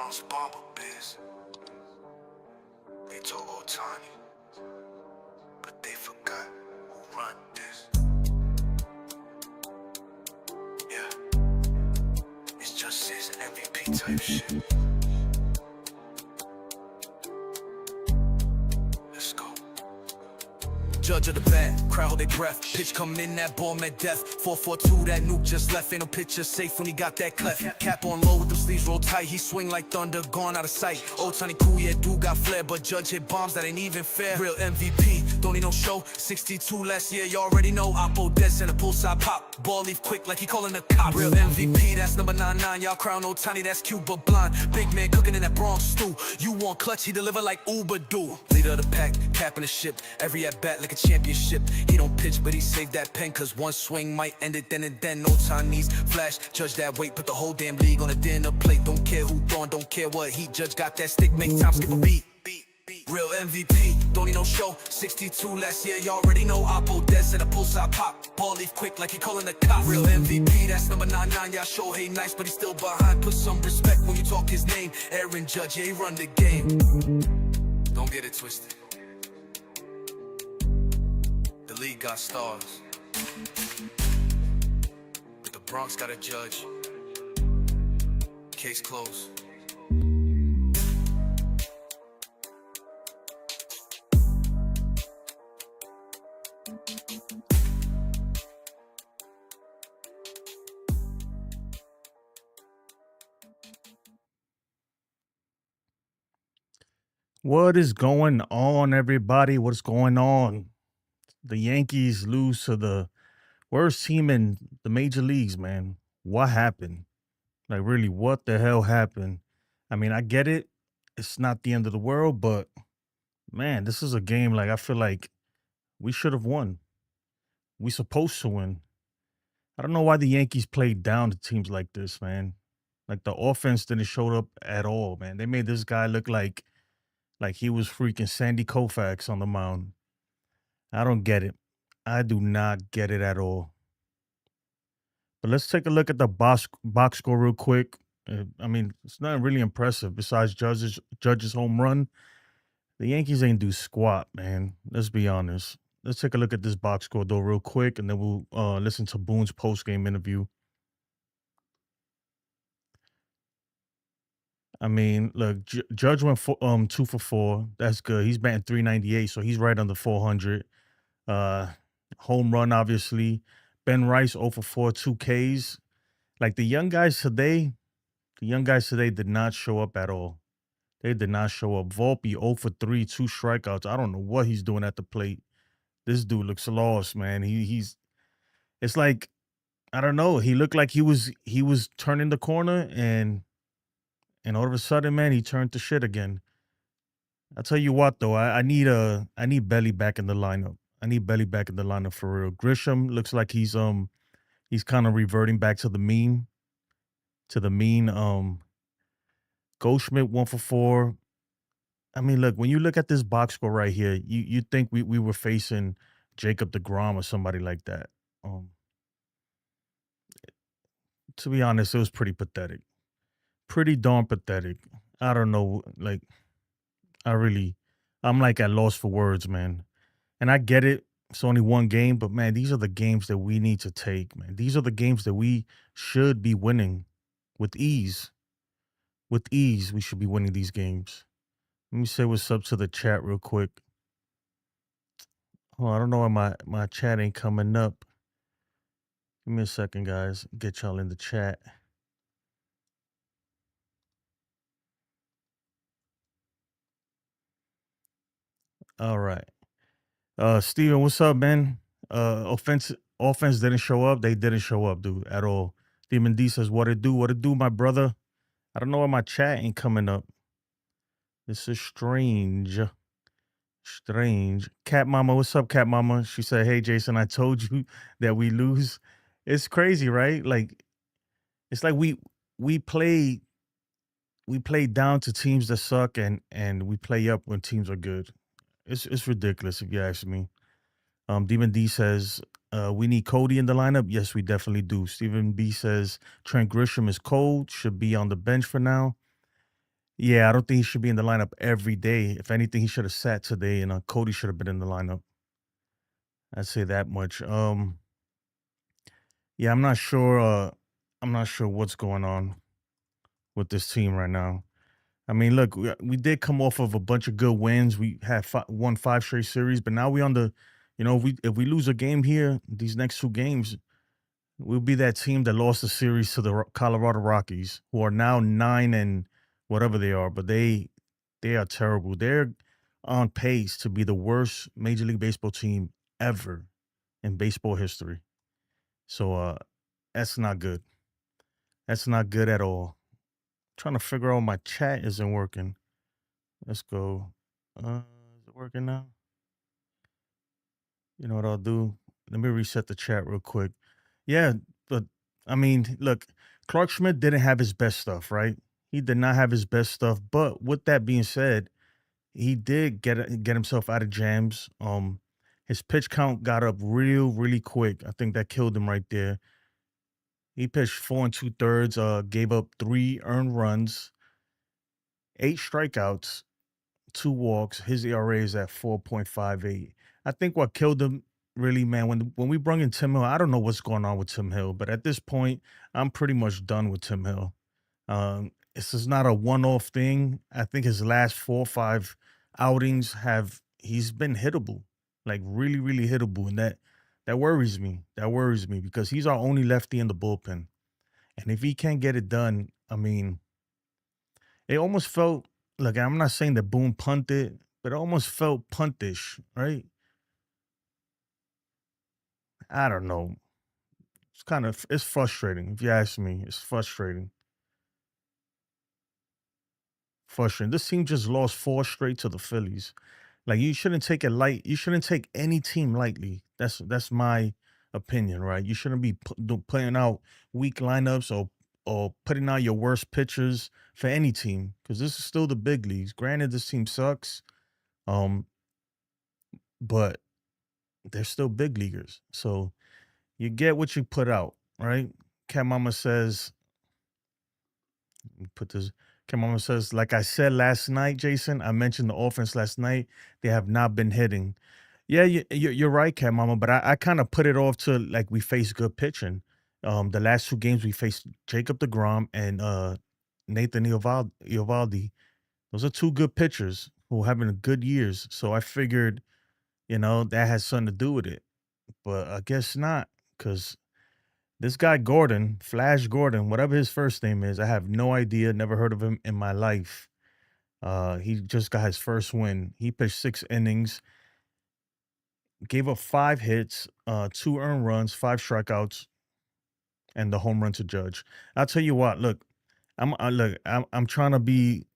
Bronx barber biz. They told Otani, but they forgot who run this. Yeah, it's just his MVP type shit. Let's go. Judge of the bat, crowd hold their breath. Pitch coming in, that ball met death. 4-4-2, that nuke just left. Ain't no pitcher safe when he got that cleft. Cap on low with the sleeves rolled tight. He swing like thunder, gone out of sight. Otani cool, yeah, dude got flair, but Judge hit bombs that ain't even fair. Real MVP, don't need no show. 62 last year, you already know. Oppo dead in a poolside pop. Ball leave quick like he calling the cops. Real MVP, that's number 99. Y'all crown Otani, that's cute but blind. Big man cooking in that Bronx stew. You want clutch, he deliver like Uber do. Leader of the pack, capping the ship. Every at bat like a championship. He don't pitch, but he saved that pen, cause one swing might end it then and then. Otani's flash, Judge that weight, put the whole damn league on a dinner plate. Don't care who throwing, don't care what heat. Judge got that stick, make time skip a beat. Real MVP, don't need no show. 62 last year, you already know. Oppo dead at a poolside pop. Ball leave quick like he calling the cops. Real MVP, that's number 99. Y'all show hey nice, but he's still behind. Put some respect when you talk his name. Aaron Judge, yeah, he run the game. Don't get it twisted. The league got stars, but the Bronx got a Judge. Case closed. What is going on, everybody? What's going on? The Yankees lose to the worst team in the major leagues, man. What happened? Like, really, what the hell happened? I mean, I get it. It's not the end of the world, but man, this is a game like I feel like we should have won. We supposed to win. I don't know why the Yankees played down to teams like this, man. Like the offense didn't show up at all, man. They made this guy look like he was freaking Sandy Koufax on the mound. I don't get it. I do not get it at all. But let's take a look at the box score real quick. I mean, it's not really impressive. Besides Judge's home run, the Yankees ain't do squat, man. Let's be honest. Let's take a look at this box score though real quick, and then we'll listen to Boone's post-game interview. I mean, look, Judge went 2 for 4. That's good. He's batting .398, so he's right under 400. Home run, obviously. Ben Rice 0 for 4, 2 Ks. Like the young guys today did not show up at all. They did not show up. Volpe 0 for 3, 2 strikeouts. I don't know what he's doing at the plate. This dude looks lost, man. It's like, I don't know. He looked like he was turning the corner and all of a sudden, man, he turned to shit again. I'll tell you what, though, I need Belly back in the lineup. I need Belly back in the lineup for real. Grisham looks like he's kind of reverting back to the mean. Goldschmidt 1 for 4. I mean, look, when you look at this box score right here, you think we were facing Jacob deGrom or somebody like that. To be honest, it was pretty pathetic. Pretty darn pathetic. I don't know, like, I'm like at loss for words, man. And I get it. It's only one game, but man, these are the games that we need to take, man. These are the games that we should be winning with ease. With ease, we should be winning these games. Let me say what's up to the chat real quick. Oh, I don't know why my chat ain't coming up. Give me a second, guys. Get y'all in the chat. All right. Steven, what's up, man? Offense didn't show up. They didn't show up, dude, at all. Demon D says, what it do, my brother? I don't know why my chat ain't coming up. This is strange. Cat Mama, what's up, Cat Mama? She said, hey, Jason, I told you that we lose. It's crazy, right? Like, it's like we play down to teams that suck and we play up when teams are good. It's ridiculous if you ask me. Demon D says, we need Cody in the lineup. Yes, we definitely do. Stephen B says, Trent Grisham is cold, should be on the bench for now. Yeah, I don't think he should be in the lineup every day. If anything, he should have sat today, and Cody should have been in the lineup. I'd say that much. Yeah, I'm not sure. I'm not sure what's going on with this team right now. I mean, look, we did come off of a bunch of good wins. We had won 5 straight series, but now we on the, if we lose a game here, these next 2 games, we'll be that team that lost the series to the Colorado Rockies, who are now 9 and whatever they are, but they are terrible. They're on pace to be the worst Major League Baseball team ever in baseball history. So that's not good. That's not good at all. Trying to figure out my chat isn't working. Let's go. Is it working now? You know what I'll do? Let me reset the chat real quick. Yeah, but I mean, look, Clarke Schmidt didn't have his best stuff, right? He did not have his best stuff. But with that being said, he did get himself out of jams. His pitch count got up really quick. I think that killed him right there. He pitched 4 2/3, gave up 3 earned runs, 8 strikeouts, 2 walks. His ERA is at 4.58. I think what killed him really, man, when we brought in Tim Hill, I don't know what's going on with Tim Hill, but at this point, I'm pretty much done with Tim Hill. This is not a one-off thing. I think his last 4 or 5 outings he's been hittable, like really hittable, and that worries me. That worries me because he's our only lefty in the bullpen, and if he can't get it done, I mean, it almost felt like, I'm not saying that Boone punted, but it almost felt puntish, right? I don't know. It's frustrating if you ask me. It's frustrating. Frustrating. This team just lost 4 straight to the Phillies. Like, you shouldn't take it light. You shouldn't take any team lightly. That's my opinion, right? You shouldn't be playing out weak lineups or putting out your worst pitchers for any team because this is still the big leagues. Granted, this team sucks, um, but they're still big leaguers. So you get what you put out, right? Cat Mama says, put this. Cat Mama says, like I said last night, Jason, I mentioned the offense last night. They have not been hitting. Yeah, you're right, Cat Mama, but I kind of put it off to like we faced good pitching. The last 2 games we faced Jacob DeGrom and Nathan Eovaldi. Those are 2 good pitchers who are having good years. So I figured, that has something to do with it. But I guess not, because this guy Gordon, Flash Gordon, whatever his first name is, I have no idea, never heard of him in my life. He just got his first win. He pitched 6 innings, gave up 5 hits, 2 earned runs, 5 strikeouts, and the home run to Judge. I'll tell you what, look, I'm trying to be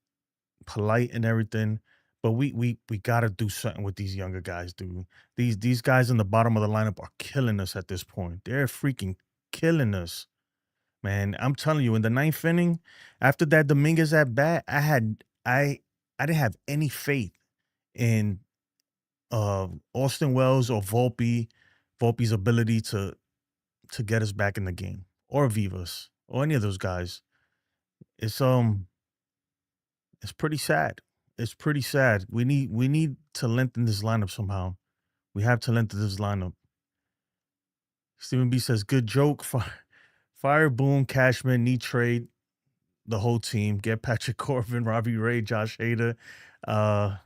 polite and everything, but we gotta do something with these younger guys, dude. These guys in the bottom of the lineup are killing us at this point. They're freaking killing us. Man, I'm telling you, in the ninth inning, after that Dominguez at bat, I didn't have any faith in Austin Wells or Volpe's ability to get us back in the game, or Vivas, or any of those guys. It's it's pretty sad. It's pretty sad. We need to lengthen this lineup somehow. We have to lengthen this lineup. Stephen B says, good joke. Fire Boone, Cashman, need trade the whole team. Get Patrick Corbin, Robbie Ray, Josh Hader. Uh,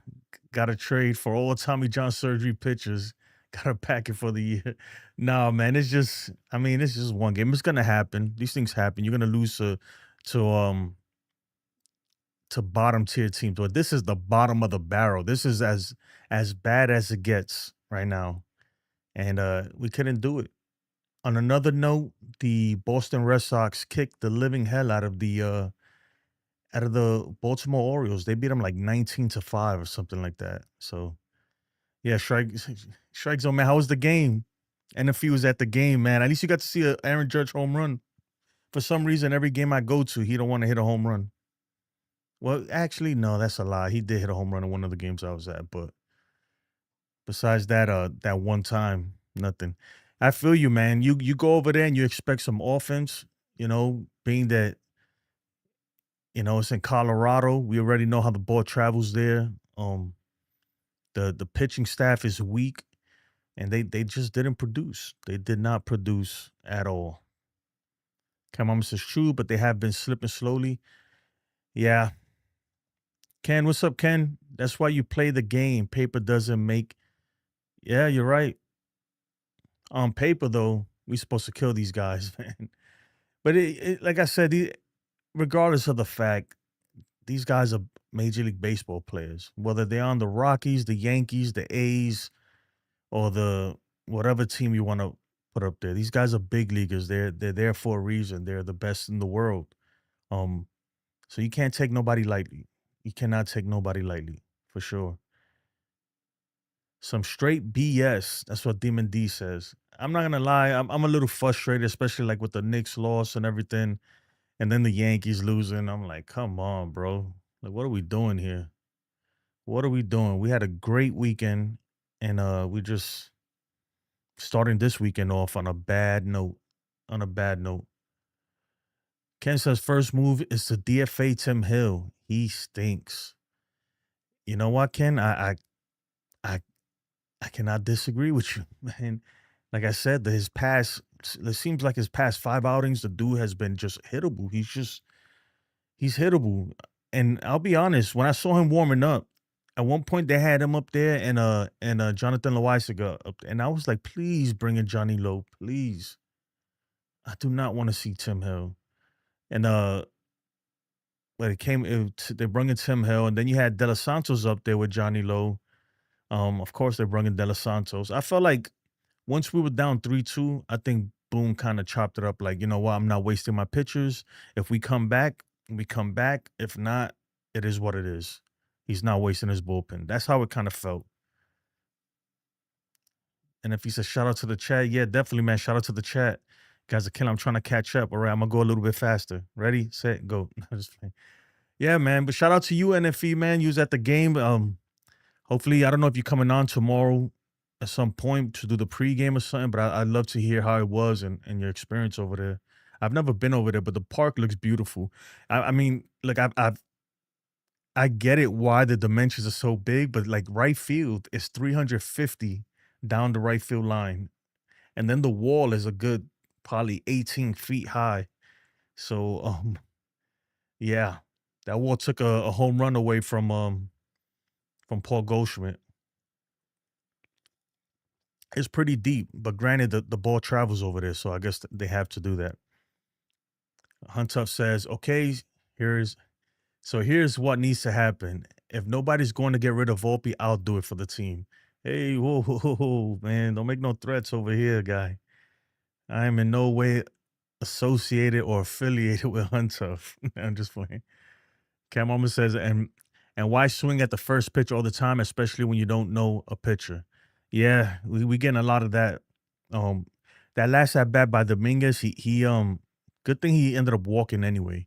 got to trade for all Tommy John surgery pitchers. Got to pack it for the year. No, man, it's just one game. It's gonna happen. These things happen. You're gonna lose to um to bottom tier teams. But this is the bottom of the barrel. This is as bad as it gets right now. And we couldn't do it. On another note, the Boston Red Sox kicked the living hell out of the Baltimore Orioles. They beat them like 19-5 or something like that. So yeah, strike zone, man. How was the game? And if he was at the game, man, at least you got to see a Aaron Judge home run. For some reason, every game I go to, he don't want to hit a home run. Well, actually, no, that's a lie. He did hit a home run in one of the games I was at, but besides that, that one time, nothing. I feel you, man. You go over there and you expect some offense, being that It's in Colorado. We already know how the ball travels there. The pitching staff is weak, and they just didn't produce. They did not produce at all. Kemama says true, but they have been slipping slowly. Yeah. Ken, what's up, Ken? That's why you play the game. Paper doesn't make. Yeah, you're right. On paper, though, we supposed to kill these guys, man. But like I said, regardless of the fact, these guys are Major League Baseball players. Whether they're on the Rockies, the Yankees, the A's, or the whatever team you want to put up there, these guys are big leaguers. They're there for a reason. They're the best in the world. Um, so you can't take nobody lightly. You cannot take nobody lightly, for sure. Some straight BS. That's what Demon D says. I'm not gonna lie. I'm a little frustrated, especially like with the Knicks loss and everything, and then the Yankees losing. I'm like, come on, bro. Like, what are we doing here? What are we doing? We had a great weekend, and we just starting this weekend off on a bad note. On a bad note. Ken says first move is to DFA Tim Hill. He stinks. You know what, Ken? I I cannot disagree with you, man. Like I said, it seems like his past 5 outings, the dude has been just hittable. He's hittable. And I'll be honest, when I saw him warming up, at one point they had him up there and Jonathan Loaisaga up there. And I was like, please bring in Johnny Lowe, please. I do not want to see Tim Hill. And but they brought in Tim Hill, and then you had De Los Santos up there with Johnny Lowe. Of course, they brought in De Los Santos. I felt like once we were down 3-2, I think Boone kind of chopped it up like, you know what, I'm not wasting my pitchers. If we come back, we come back. If not, it is what it is. He's not wasting his bullpen. That's how it kind of felt. And if he says shout out to the chat, yeah, definitely, man. Shout out to the chat. Guys are killing. I'm trying to catch up. All right, I'm gonna go a little bit faster. Ready, set, go. I'm just playing. Yeah, man. But shout out to you, NFE, man. You was at the game. Hopefully, I don't know if you're coming on tomorrow at some point to do the pregame or something, but I'd love to hear how it was and your experience over there. I've never been over there, but the park looks beautiful. I mean, look, I get it why the dimensions are so big, but like right field is 350 down the right field line, and then the wall is a good probably 18 feet high. So, yeah, that wall took a home run away from Paul Goldschmidt. It's pretty deep, but granted, the ball travels over there, so I guess they have to do that. Huntuff says, "Okay, here's here's what needs to happen. If nobody's going to get rid of Volpe, I'll do it for the team." Hey, whoa, whoa, whoa, whoa, man! Don't make no threats over here, guy. I am in no way associated or affiliated with Huntuff. I'm just playing. Cam Mama says, and why swing at the first pitch all the time, especially when you don't know a pitcher? Yeah, we getting a lot of that. Um, that last at bat by Dominguez, he good thing he ended up walking anyway.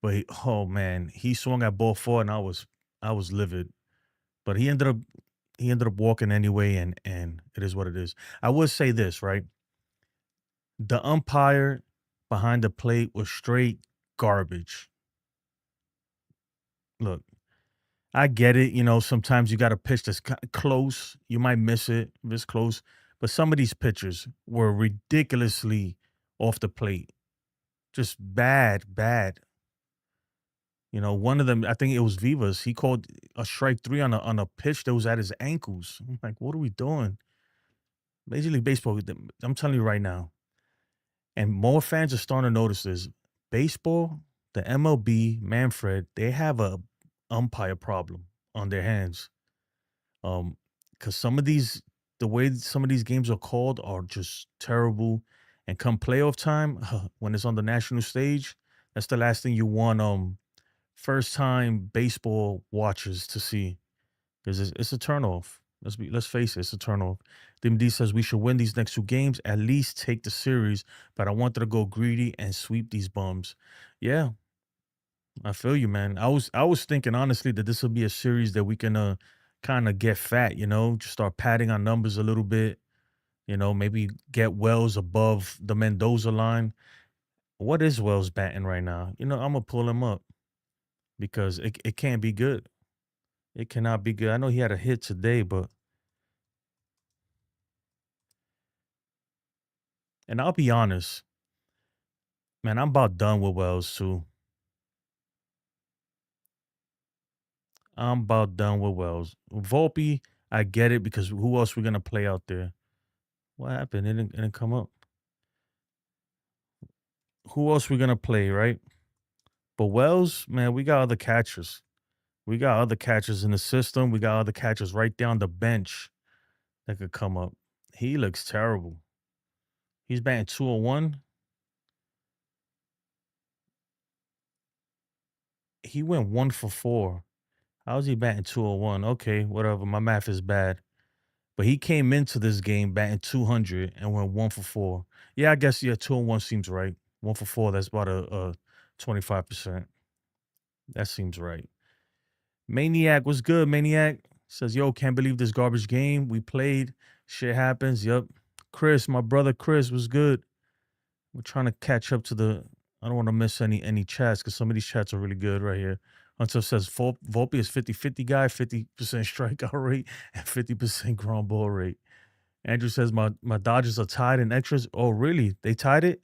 But oh man, he swung at ball four, and I was livid. But he ended up walking anyway, and it is what it is. I would say this, right? The umpire behind the plate was straight garbage. Look, I get it. Sometimes you got a pitch that's close. You might miss it if it's close. But some of these pitchers were ridiculously off the plate. Just bad, bad. One of them, I think it was Vivas. He called a strike three on a pitch that was at his ankles. I'm like, what are we doing? Major League Baseball, I'm telling you right now, and more fans are starting to notice this. Baseball, the MLB, Manfred, they have a umpire problem on their hands. Because the way some of these games are called are just terrible. And come playoff time, when it's on the national stage, that's the last thing you want. First time baseball watchers to see, because it's a turnoff. Let's face it, it's a turnoff. DMD says we should win these next 2 games, at least take the series. But I wanted to go greedy and sweep these bums. Yeah, I feel you, man. I was thinking honestly that this will be a series that we can kind of get fat, just start padding our numbers a little bit, maybe get Wells above the Mendoza line. What is Wells batting right now? I'm gonna pull him up. because it can't be good. It cannot be good. I know he had a hit today, but and I'll be honest, man, I'm about done with Wells too. I'm about done with Wells. Volpe, I get it because who else we gonna play out there? What happened? It didn't come up. Who else we gonna play, right? But Wells, man, we got other catchers. We got other catchers in the system. We got other catchers right down the bench that could come up. He looks terrible. He's batting 201. He went 1 for 4. How is he batting 201? Okay, whatever. My math is bad. But he came into this game batting 200 and went 1 for 4. Yeah, I guess, yeah, 201 seems right. 1 for 4, that's about a 25%. That seems right. Maniac, what's good, Maniac? Says, yo, can't believe this garbage game we played. Shit happens. Yup. Chris, my brother Chris, was good. We're trying to catch up to the. I don't want to miss any chats because some of these chats are really good right here. Hunter says Volpe is 50-50 guy, 50% strikeout rate, and 50% ground ball rate. Andrew says my Dodgers are tied in extras. Oh, really? They tied it?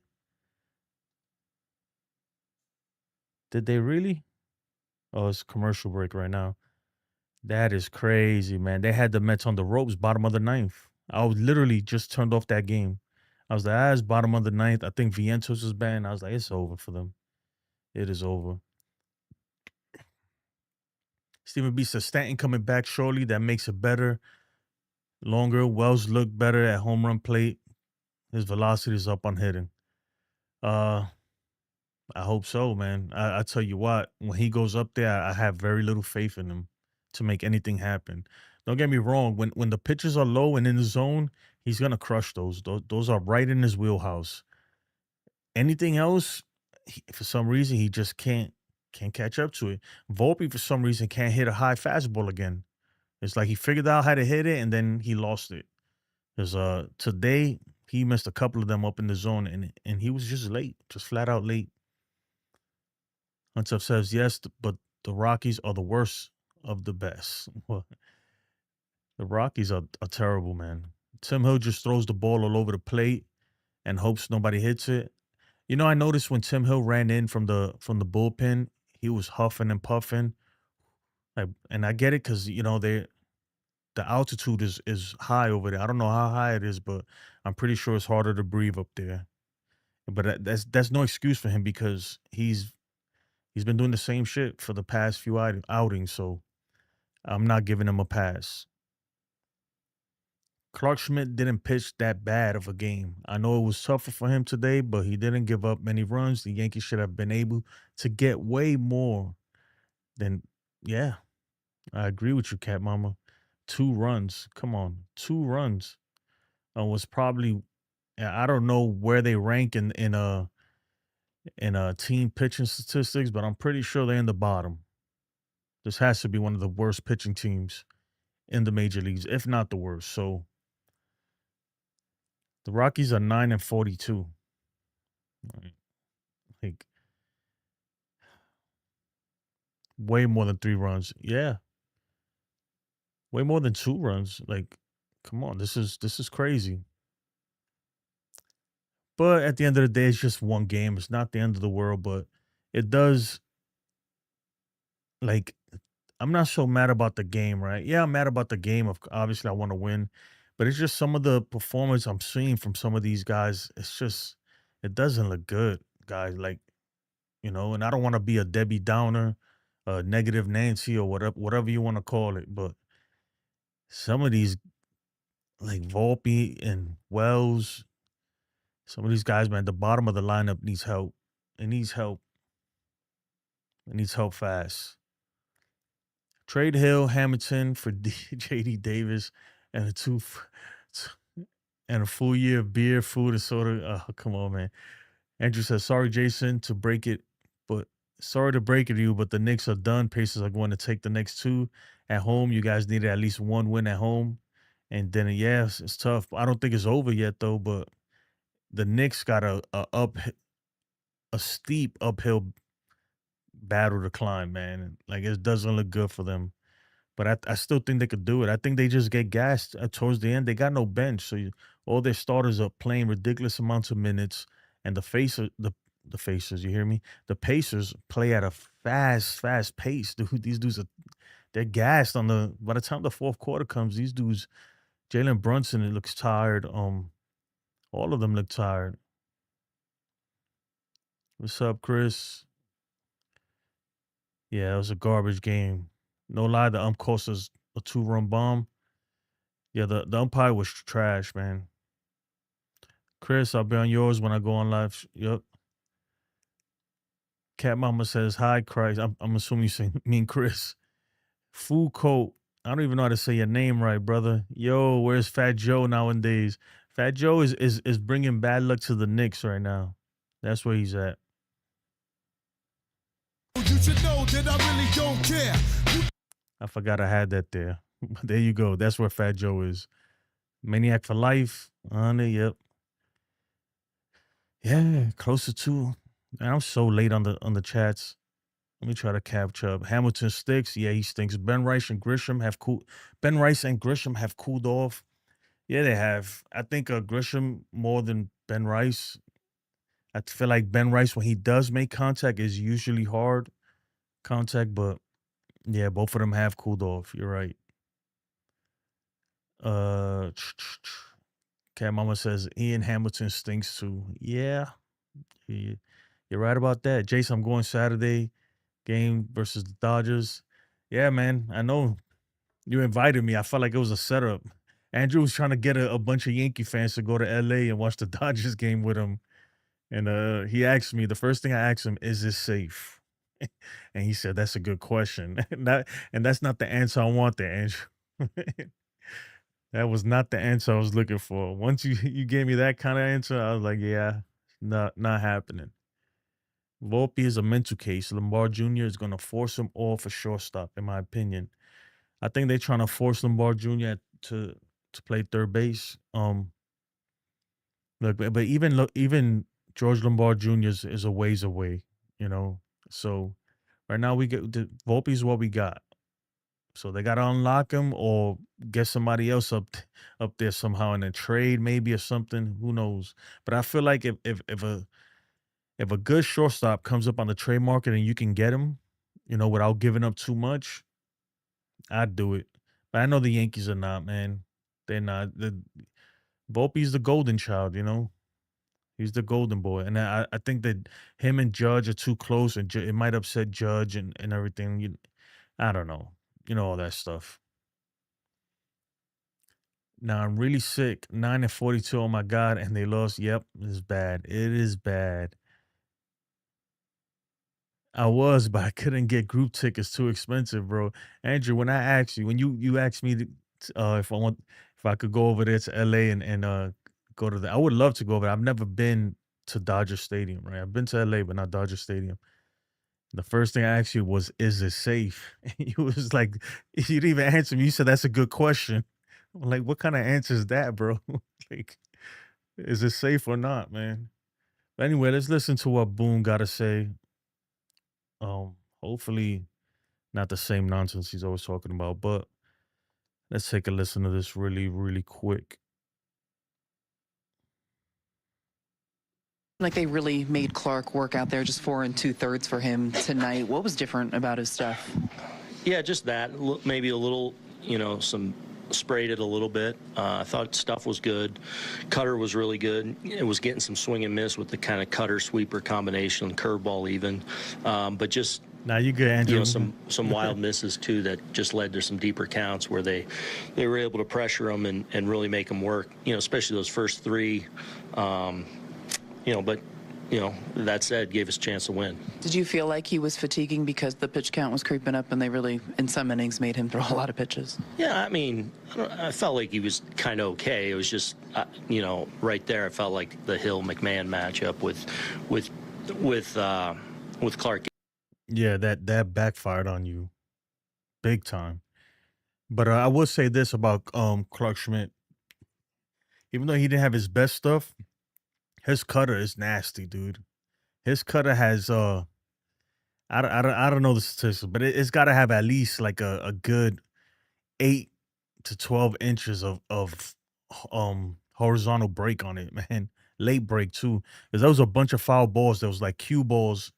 Did they really? Oh, it's commercial break right now. That is crazy, man. They had the Mets on the ropes, bottom of the ninth. I was literally just turned off that game. I was like, it's bottom of the ninth. I think Vientos was banned. I was like, it's over for them. It is over. Stephen B says Stanton coming back shortly. That makes it better, longer. Wells looked better at home run plate. His velocity is up on hitting. I hope so, man. I tell you what, when he goes up there, I have very little faith in him to make anything happen. Don't get me wrong. When the pitches are low and in the zone, he's gonna crush those. Those are right in his wheelhouse. Anything else, for some reason, he just can't catch up to it. Volpe, for some reason, can't hit a high fastball again. It's like he figured out how to hit it and then he lost it. Because today he missed a couple of them up in the zone and he was just late, just flat out late. Huntup says yes, but the Rockies are the worst of the best. Well, the Rockies are terrible, man. Tim Hill just throws the ball all over the plate and hopes nobody hits it. You know, I noticed when Tim Hill ran in from the bullpen, he was huffing and puffing. Like, and I get it because the altitude is high over there. I don't know how high it is, but I'm pretty sure it's harder to breathe up there. But that's no excuse for him because he's been doing the same shit for the past few outings. So I'm not giving him a pass. Clarke Schmidt didn't pitch that bad of a game. I know it was tougher for him today, but he didn't give up many runs. The Yankees should have been able to get way more than. Yeah, I agree with you, Cat Mama. 2 runs. Come on, 2 runs. Was probably. I don't know where they rank in team pitching statistics, but I'm pretty sure they're in the bottom. This has to be one of the worst pitching teams in the major leagues, if not the worst. So the Rockies are 9-42. Right. Like way more than 3 runs. Yeah, way more than 2 runs. Like, come on, this is crazy. But at the end of the day, it's just one game. It's not the end of the world, but it does like I'm not so mad about the game, right? Yeah, I'm mad about the game. Of obviously I want to win, but it's just some of the performance I'm seeing from some of these guys. It's just it doesn't look good, guys. Like and I don't want to be a Debbie Downer, negative Nancy or whatever you want to call it, but some of these like Volpe and Wells, some of these guys, man, the bottom of the lineup needs help. It needs help. It needs help fast. Trade Hill, Hamilton for JD Davis and and a full year of beer, food, and soda. Oh, come on, man. Andrew says, sorry, Jason, to break it, but sorry to break it to you, but the Knicks are done. Pacers are going to take the next 2 at home. You guys needed at least 1 win at home. And then, yes, it's tough. I don't think it's over yet, though, but the Knicks got a steep uphill battle to climb, man. Like it doesn't look good for them. But I still think they could do it. I think they just get gassed towards the end. They got no bench, so all their starters are playing ridiculous amounts of minutes, and the Facers, you hear me? The Pacers play at a fast pace, dude. These dudes they're gassed on the. By the time the fourth quarter comes, these dudes, Jalen Brunson, it looks tired. All of them look tired. What's up, Chris? Yeah, it was a garbage game. No lie, the cost us a 2-run bomb. Yeah, the umpire was trash, man. Chris, I'll be on yours when I go on live. Yup. Cat Mama says, hi, Christ. I'm assuming you say me and Chris. Food coat. I don't even know how to say your name right, brother. Yo, where's Fat Joe nowadays? Fat Joe is bringing bad luck to the Knicks right now. That's where he's at. You should know that I really don't care. I forgot I had that there. But there you go. That's where Fat Joe is. Maniac for life. On it, yep. Yeah, closer to. Man, I'm so late on the chats. Let me try to capture up. Hamilton sticks. Yeah, he stinks. Ben Rice and Grisham have cool. Ben Rice and Grisham have cooled off. Yeah, they have. I think Grisham more than Ben Rice. I feel like Ben Rice, when he does make contact, is usually hard contact, but yeah, both of them have cooled off. You're right. Uh, Cat Mama says Ian Hamilton stinks too. Yeah, you're right about that. Jason, I'm going Saturday game versus the Dodgers. Yeah, man. I know you invited me. I felt like it was a setup. Andrew was trying to get a bunch of Yankee fans to go to LA and watch the Dodgers game with him. And he asked me, the first thing I asked him, is this safe? And he said, that's a good question. And that's not the answer I want there, Andrew. That was not the answer I was looking for. Once you gave me that kind of answer, I was like, yeah, not happening. Volpe is a mental case. Lombard Jr. is going to force him off a shortstop, in my opinion. I think they're trying to force Lombard Jr. to play third base. Look, but even George Lombard Jr. is a ways away, you know. So right now we get the Volpe is what we got. So they got to unlock him or get somebody else up there somehow in a trade maybe or something. Who knows? But I feel like if a good shortstop comes up on the trade market and you can get him, you know, without giving up too much, I'd do it. But I know the Yankees are not, man. They're not. Volpe's the golden child, you know. He's the golden boy, and I think that him and Judge are too close, and it might upset Judge and everything. I don't know, you know all that stuff. Now I'm really sick. 9-42. Oh my god, and they lost. Yep, it's bad. It is bad. I was, but I couldn't get group tickets. Too expensive, bro. Andrew, when I asked you, when you asked me if I could go over there to LA and go to I would love to go over there. I've never been to Dodger Stadium, right? I've been to LA, but not Dodger Stadium. The first thing I asked you was, "Is it safe?" And you was like, you didn't even answer me. You said that's a good question. I'm like, what kind of answer is that, bro? Like, is it safe or not, man? But anyway, let's listen to what Boone got to say. Hopefully not the same nonsense he's always talking about, but let's take a listen to this really, really quick. Like they really made Clarke work out there, just 4 2/3 for him tonight. What was different about his stuff? Yeah, just that. Maybe a little, some sprayed it a little bit. I thought stuff was good. Cutter was really good. It was getting some swing and miss with the kind of cutter sweeper combination, curveball even. But just now you good, Andrew. Some wild misses too that just led to some deeper counts where they were able to pressure them and really make them work. Especially those first three. But that said, gave us a chance to win. Did you feel like he was fatiguing because the pitch count was creeping up and they really, in some innings, made him throw a lot of pitches? Yeah, I mean, I felt like he was kind of okay. It was just, right there, I felt like the Hill-McMahon matchup with Clarke. Yeah, that backfired on you big time. But I will say this about Clarke Schmidt. Even though he didn't have his best stuff, his cutter is nasty, dude. His cutter has I don't know the statistics, but it's got to have at least like a good 8 to 12 inches of horizontal break on it, man. Late break too, because there was a bunch of foul balls. There was like cue balls,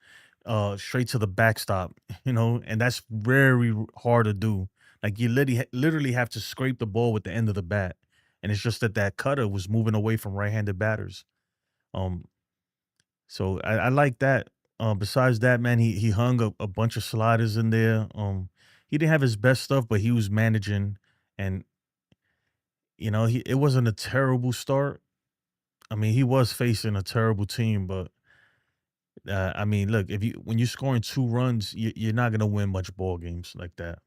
straight to the backstop, and that's very hard to do. Like you literally have to scrape the ball with the end of the bat, and it's just that cutter was moving away from right-handed batters. Um, so I like that. Besides that, man, he hung a bunch of sliders in there. He didn't have his best stuff, but he was managing, and it wasn't a terrible start. I mean, he was facing a terrible team, but I mean, look, if when you're scoring 2 runs, you're not gonna win much ball games like that.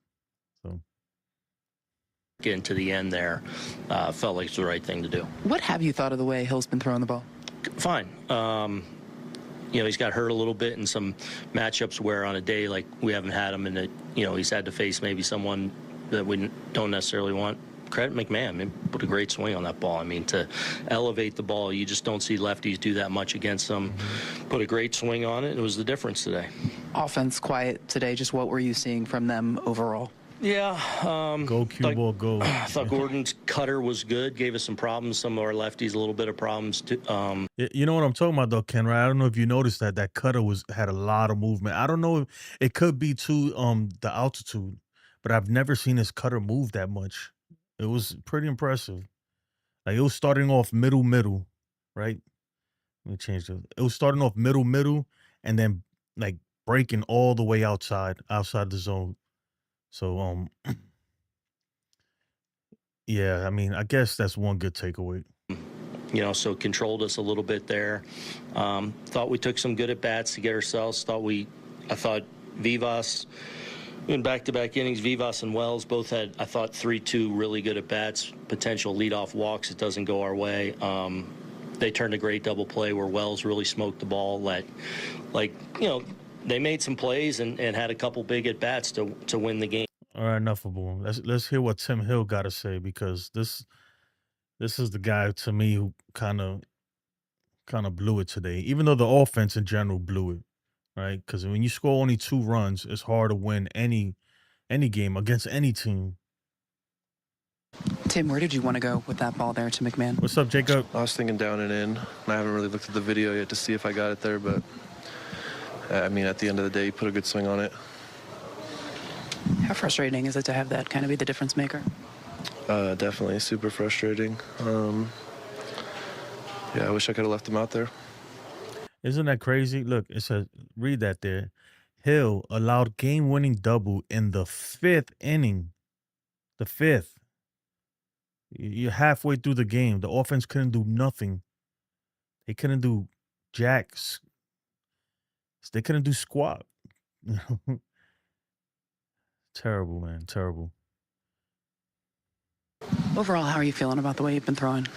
So Getting to the end there, felt like it's the right thing to do. What have you thought of the way Hill's been throwing the ball? Fine. He's got hurt a little bit in some matchups where on a day like we haven't had him, and he's had to face maybe someone that we don't necessarily want. Credit McMahon. He put a great swing on that ball. I mean, to elevate the ball, you just don't see lefties do that much against them. Put a great swing on it. It was the difference today. Offense quiet today. Just what were you seeing from them overall? Yeah. go cue ball, go. I thought Gordon's cutter was good. Gave us some problems. Some of our lefties a little bit of problems too. You know what I'm talking about though, Ken, right? I don't know if you noticed that cutter had a lot of movement. I don't know if it could be to the altitude, but I've never seen his cutter move that much. It was pretty impressive. Like it was starting off middle, right? Let me change it. It was starting off middle, and then like breaking all the way outside the zone. So yeah, I mean, I guess that's one good takeaway. So controlled us a little bit there. Thought we took some good at bats to get ourselves. I thought Vivas in back-to-back innings, Vivas and Wells both had, I thought, 3-2 really good at bats. Potential leadoff walks. It doesn't go our way. They turned a great double play where Wells really smoked the ball. They made some plays and had a couple big at bats to win the game. All right, enough of boom. Let's hear what Tim Hill got to say, because this is the guy to me who kind of blew it today. Even though the offense in general blew it, right? Because when you score only 2 runs, it's hard to win any game against any team. Tim, where did you want to go with that ball there to McMahon? What's up, Jacob? I was thinking down and in. I haven't really looked at the video yet to see if I got it there, but I mean, at the end of the day, you put a good swing on it. How frustrating is it to have that kind of be the difference maker? Definitely super frustrating. Yeah, I wish I could have left him out there. Isn't that crazy? Look, it says, read that there. Hill allowed game-winning double in the 5th inning. The 5th. You're halfway through the game. The offense couldn't do nothing. They couldn't do jacks. They couldn't do squat. Terrible, man. Terrible. Overall, how are you feeling about the way you've been throwing?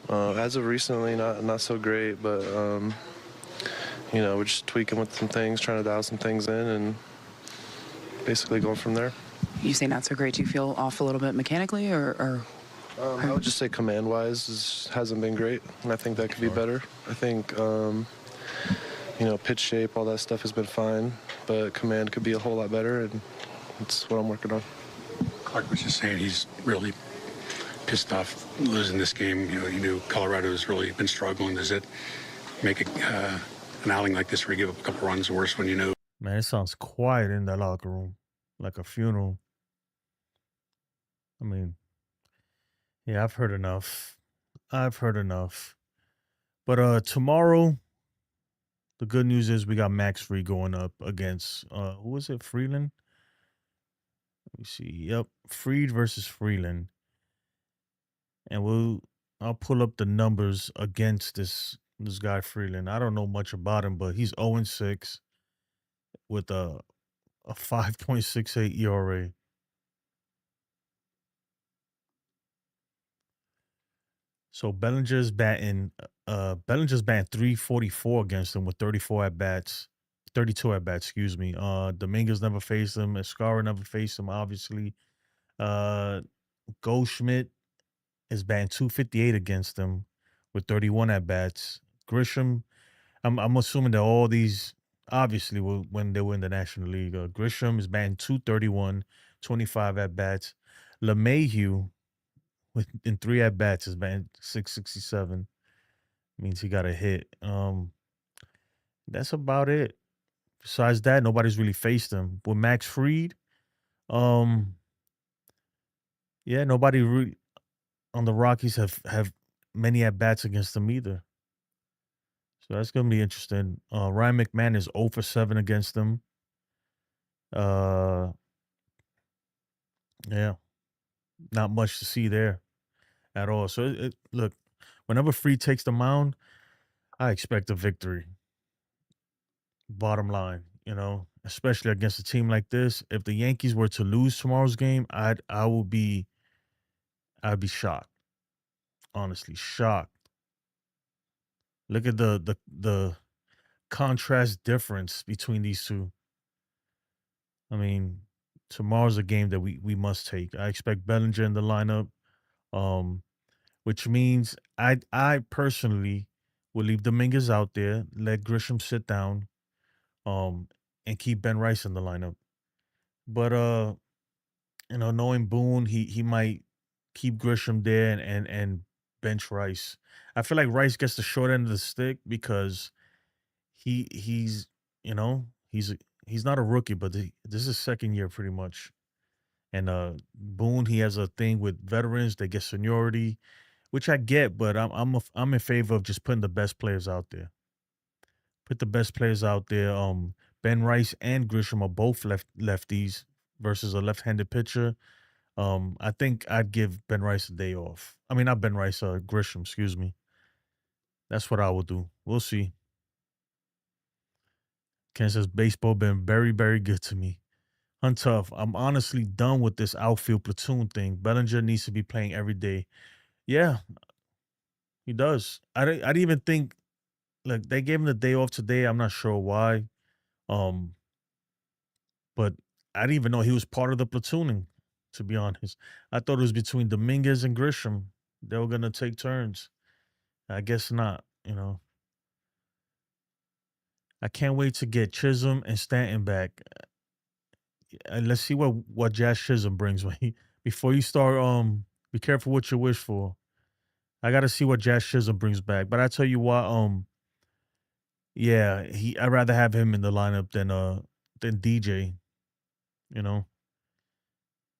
As of recently, not so great, but we're just tweaking with some things, trying to dial some things in, and basically going from there. You say not so great. Do you feel off a little bit mechanically, or? I would just say command-wise hasn't been great, and I think that could be better. I think pitch shape, all that stuff has been fine, but command could be a whole lot better, and that's what I'm working on. Clarke was just saying he's really pissed off losing this game. You knew Colorado's really been struggling. Does it make an outing like this where you give up a couple runs worse when you know? Man, it sounds quiet in that locker room, like a funeral. I mean, yeah, I've heard enough. But tomorrow, the good news is we got Max Fried going up against who was it? Freeland? Let me see. Yep, Fried versus Freeland. And I'll pull up the numbers against this guy Freeland. I don't know much about him, but he's 0-6 with a 5.68 ERA. So Bellinger's batting 344 against him with 32 at bats, excuse me. Dominguez never faced him. Escara never faced him, obviously. Goldschmidt is batting 258 against him with 31 at bats. Grisham, I'm assuming that all these obviously when they win the National League. Grisham is batting 231, 25 at bats. LeMahieu in 3 at bats is batting 667. Means he got a hit. That's about it. Besides that, nobody's really faced him. With Max Fried, um, yeah, nobody really on the Rockies have many at bats against them either. So that's gonna be interesting. Ryan McMahon is 0 for 7 against them. Uh, yeah, not much to see there at all. So look, whenever Fried takes the mound, I expect a victory. Bottom line, especially against a team like this. If the Yankees were to lose tomorrow's game, I'd be shocked. Honestly, shocked. Look at the contrast difference between these two. I mean, tomorrow's a game that we must take. I expect Bellinger in the lineup, um, which means I personally will leave Dominguez out there, let Grisham sit down, um, and keep Ben Rice in the lineup. But knowing Boone, he might keep Grisham there and bench Rice. I feel like Rice gets the short end of the stick because he's you know he's he's not a rookie, but this is his second year pretty much. And Boone, he has a thing with veterans; they get seniority, which I get, but I'm in favor of just putting the best players out there. Put the best players out there. Ben Rice and Grisham are both lefties versus a left-handed pitcher. I think I'd give Ben Rice a day off. I mean, not Ben Rice, Grisham, excuse me. That's what I would do. We'll see. Ken says baseball been very, very good to me. Untough. I'm honestly done with this outfield platoon thing. Bellinger needs to be playing every day. Yeah, he does. I didn't even think like they gave him the day off today. I'm not sure why. Um, but I didn't even know he was part of the platooning, to be honest. I thought it was between Dominguez and Grisham. They were gonna take turns. I guess not. I can't wait to get Chisholm and Stanton back. And let's see what Jazz Chisholm brings me. Before you start, be careful what you wish for. I gotta see what Jazz Chisholm brings back. But I tell you what, yeah, I'd rather have him in the lineup than DJ, you know.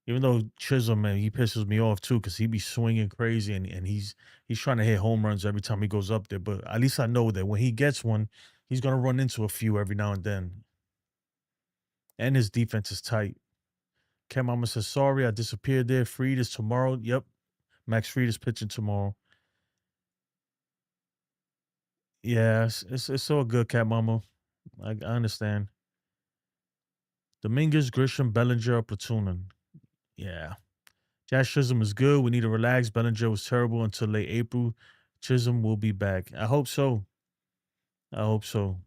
Even though Chisholm, man, he pisses me off too because he be swinging crazy and he's trying to hit home runs every time he goes up there. But at least I know that when he gets one, he's gonna run into a few every now and then. And his defense is tight. Ken Mama says, sorry, I disappeared there. Fried is tomorrow. Yep. Max Fried is pitching tomorrow. Yeah, it's all good, Cat Mama. I understand. Dominguez, Grisham, Bellinger are platooning. Yeah. Josh Chisholm is good. We need to relax. Bellinger was terrible until late April. Chisholm will be back. I hope so. I hope so.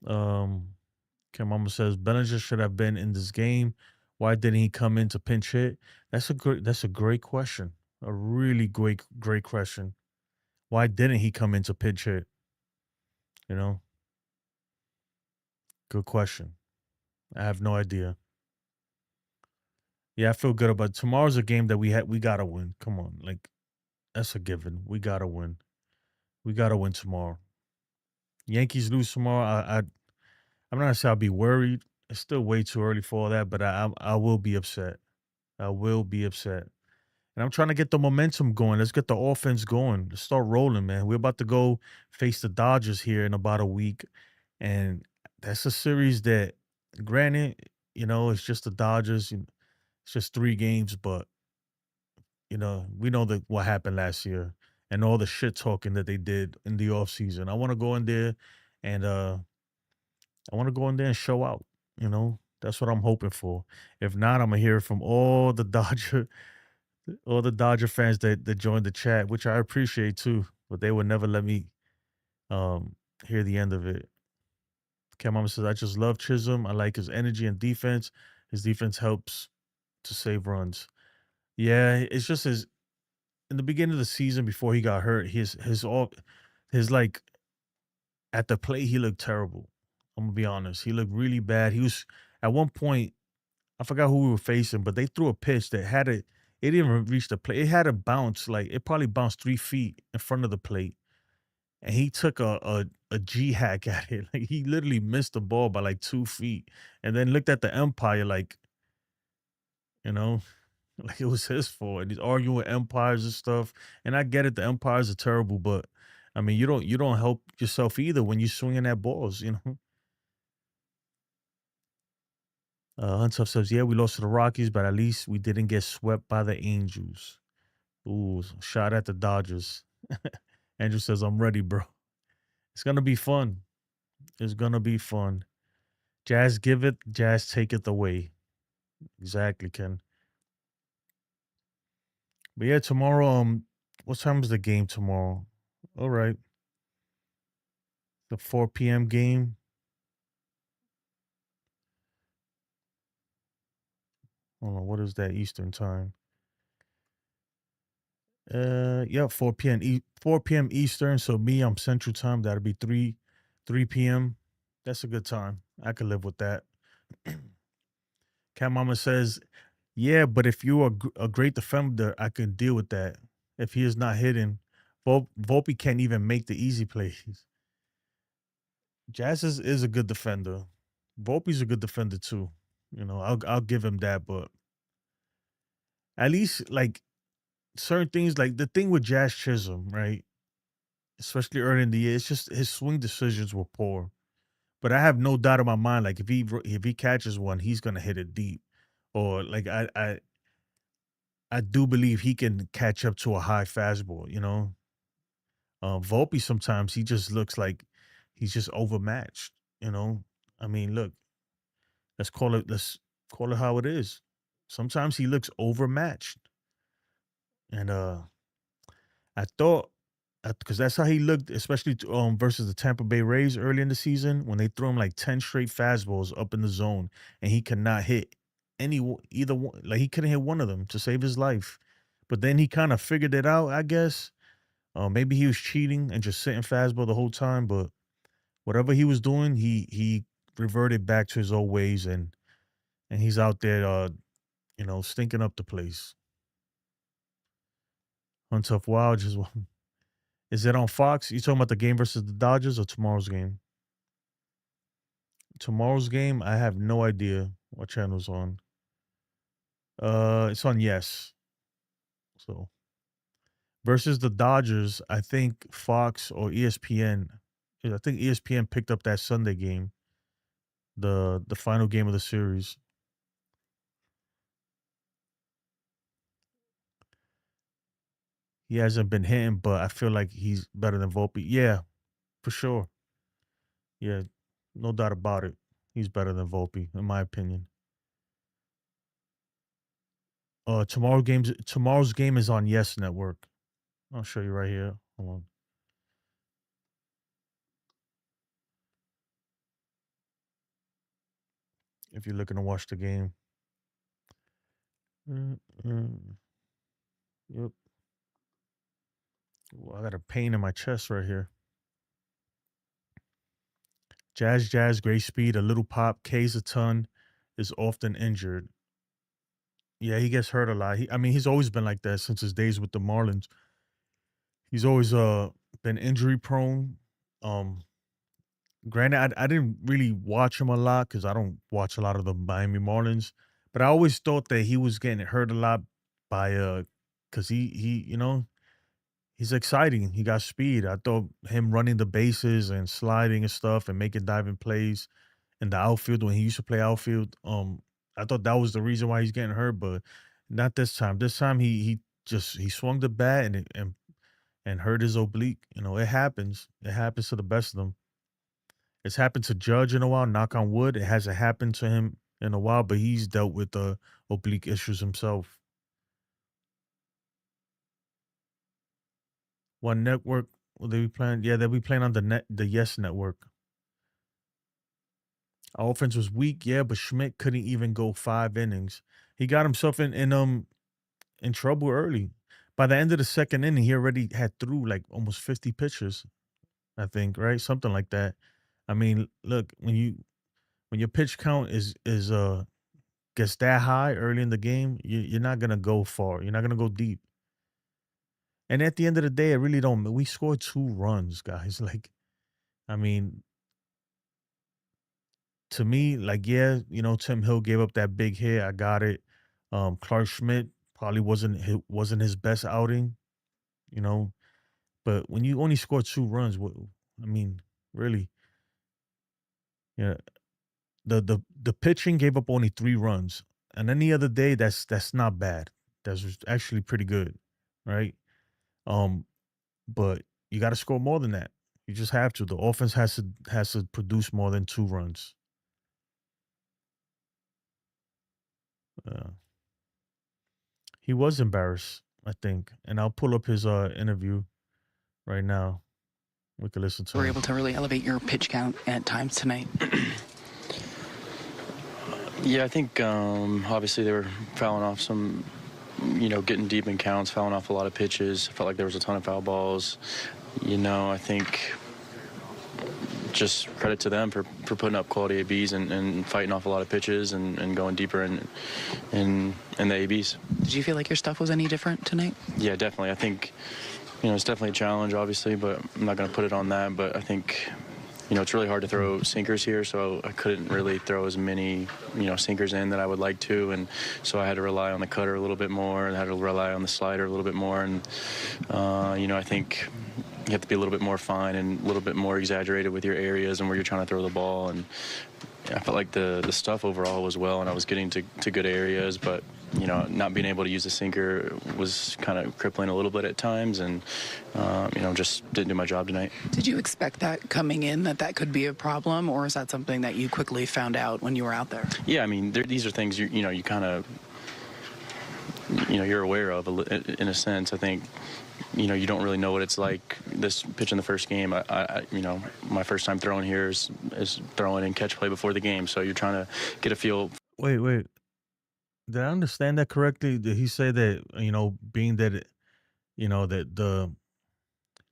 Ken Mama says Bellinger should have been in this game. Why didn't he come in to pinch hit? That's a great question. A really great question. Why didn't he come in to pinch hit? You know? Good question. I have no idea. Yeah, I feel good about tomorrow's a game that we gotta win. Come on, like that's a given. We gotta win. We gotta win tomorrow. Yankees lose tomorrow. I'm not gonna say I'll be worried. It's still way too early for all that, but I will be upset. I will be upset. And I'm trying to get the momentum going. Let's get the offense going. Let's start rolling, man. We're about to go face the Dodgers here in about a week. And that's a series that, granted, it's just the Dodgers. It's just 3 games, but we know that what happened last year and all the shit talking that they did in the offseason. I want to go in there and and show out. That's what I'm hoping for. If not, I'm gonna hear from all the Dodger fans that joined the chat, which I appreciate too, but they would never let me um hear the end of it. Cam Mama says, I just love Chisholm. I like his energy and defense. His defense helps to save runs. Yeah, it's just in the beginning of the season before he got hurt, his like at the plate, he looked terrible. I'm gonna be honest. He looked really bad. He was at one point, I forgot who we were facing, but they threw a pitch that had it. It didn't even reach the plate. It had a bounce, like it probably bounced 3 feet in front of the plate. And he took a G hack at it. Like he literally missed the ball by like 2 feet. And then looked at the umpire like, you know, like it was his fault. And he's arguing with umpires and stuff. And I get it, the umpires are terrible, but I mean, you don't help yourself either when you're swinging at balls, you know. Huntov says, "Yeah, we lost to the Rockies, but at least we didn't get swept by the Angels." Ooh, shot at the Dodgers. Andrew says, "I'm ready, bro. It's gonna be fun. It's gonna be fun. Jazz give it, Jazz take it away." Exactly, Ken. But yeah, tomorrow. What time is the game tomorrow? All right, the 4 p.m. game. Hold on, what is that Eastern time? Yeah, 4 p.m. 4 p.m. Eastern. So me, I'm Central Time. That'll be 3 p.m. That's a good time. I could live with that. Cat Mama says, "Yeah, but if you're a great defender, I can deal with that. If he is not hitting, Volpe can't even make the easy plays." Jazz is a good defender. Volpe's a good defender too. You know, I'll give him that, but at least like certain things, like the thing with Jazz Chisholm, right? Especially early in the year, it's just his swing decisions were poor. But I have no doubt in my mind, like if he catches one, he's gonna hit it deep. Or like I do believe he can catch up to a high fastball, you know. Volpe sometimes he just looks like he's just overmatched, you know. I mean, look, let's call it how it is. Sometimes he looks overmatched. And I thought because that's how he looked, especially versus the Tampa Bay Rays early in the season when they threw him like 10 straight fastballs up in the zone and he could not hit either one. Like he couldn't hit one of them to save his life. But then he kind of figured it out, I guess. Maybe he was cheating and just sitting fastball the whole time, but whatever he was doing, he reverted back to his old ways and he's out there stinking up the place. Untough Wild just is it on Fox? You talking about the game versus the Dodgers or tomorrow's game? Tomorrow's game, I have no idea what channel's on. It's on Yes. So versus the Dodgers, I think Fox or ESPN. I think ESPN picked up that Sunday game, the final game of the series. He hasn't been hitting, but I feel like he's better than Volpe. Yeah, for sure. Yeah, no doubt about it. He's better than Volpe, in my opinion. Tomorrow's game is on Yes Network. I'll show you right here. Hold on. If you're looking to watch the game. Mm, mm. Yep. Ooh, I got a pain in my chest right here. Jazz, great speed, a little pop, K's a ton, is often injured. Yeah, he gets hurt a lot. He's always been like that since his days with the Marlins. He's always been injury prone. Um, Granted, I didn't really watch him a lot because I don't watch a lot of the Miami Marlins, but I always thought that he was getting hurt a lot by because he's exciting. He got speed. I thought him running the bases and sliding and stuff and making diving plays in the outfield when he used to play outfield. I thought that was the reason why he's getting hurt, but not this time. This time he swung the bat and hurt his oblique. You know, it happens. It happens to the best of them. It's happened to Judge in a while. Knock on wood. It hasn't happened to him in a while, but he's dealt with oblique issues himself. What network will they be playing? Yeah, they'll be playing on the Yes Network. Our offense was weak, yeah, but Schmidt couldn't even go 5 innings. He got himself in trouble early. By the end of the second inning, he already had threw like almost 50 pitches. I think, right? Something like that. I mean, look, when your pitch count is gets that high early in the game, you're not gonna go far. You're not gonna go deep. And at the end of the day, I really don't. We scored 2 runs, guys. Like, I mean, to me, like, yeah, Tim Hill gave up that big hit. I got it. Clarke Schmidt probably wasn't his best outing, you know. But when you only score 2 runs, I mean, really, yeah. The pitching gave up only 3 runs, and any other day, that's not bad. That's actually pretty good, right? Um, but you got to score more than that. You just have to. The offense has to produce more than 2 runs. Uh, he was embarrassed, I think, and I'll pull up his interview right now. We can listen to Were him. able to really elevate your pitch count at times tonight. Yeah, I think obviously they were fouling off some, getting deep in counts, fouling off a lot of pitches. Felt like there was a ton of foul balls. I think just credit to them for putting up quality ABs and fighting off a lot of pitches and going deeper in the ABs. Did you feel like your stuff was any different tonight? Yeah, definitely. I think, it's definitely a challenge, obviously, but I'm not going to put it on that. But I think, it's really hard to throw sinkers here, so I couldn't really throw as many, sinkers in that I would like to. And so I had to rely on the cutter a little bit more and had to rely on the slider a little bit more. And, I think you have to be a little bit more fine and a little bit more exaggerated with your areas and where you're trying to throw the ball. And I felt like the stuff overall was well, and I was getting to good areas, but not being able to use the sinker was kind of crippling a little bit at times, and just didn't do my job tonight. Did you expect that coming in, that could be a problem, or is that something that you quickly found out when you were out there? Yeah, I mean, these are things you kind of you're aware of in a sense. I think you don't really know what it's like this pitch in the first game. I my first time throwing here is throwing in catch play before the game, so you're trying to get a feel. Wait. Did I understand that correctly? Did he say that, being that, that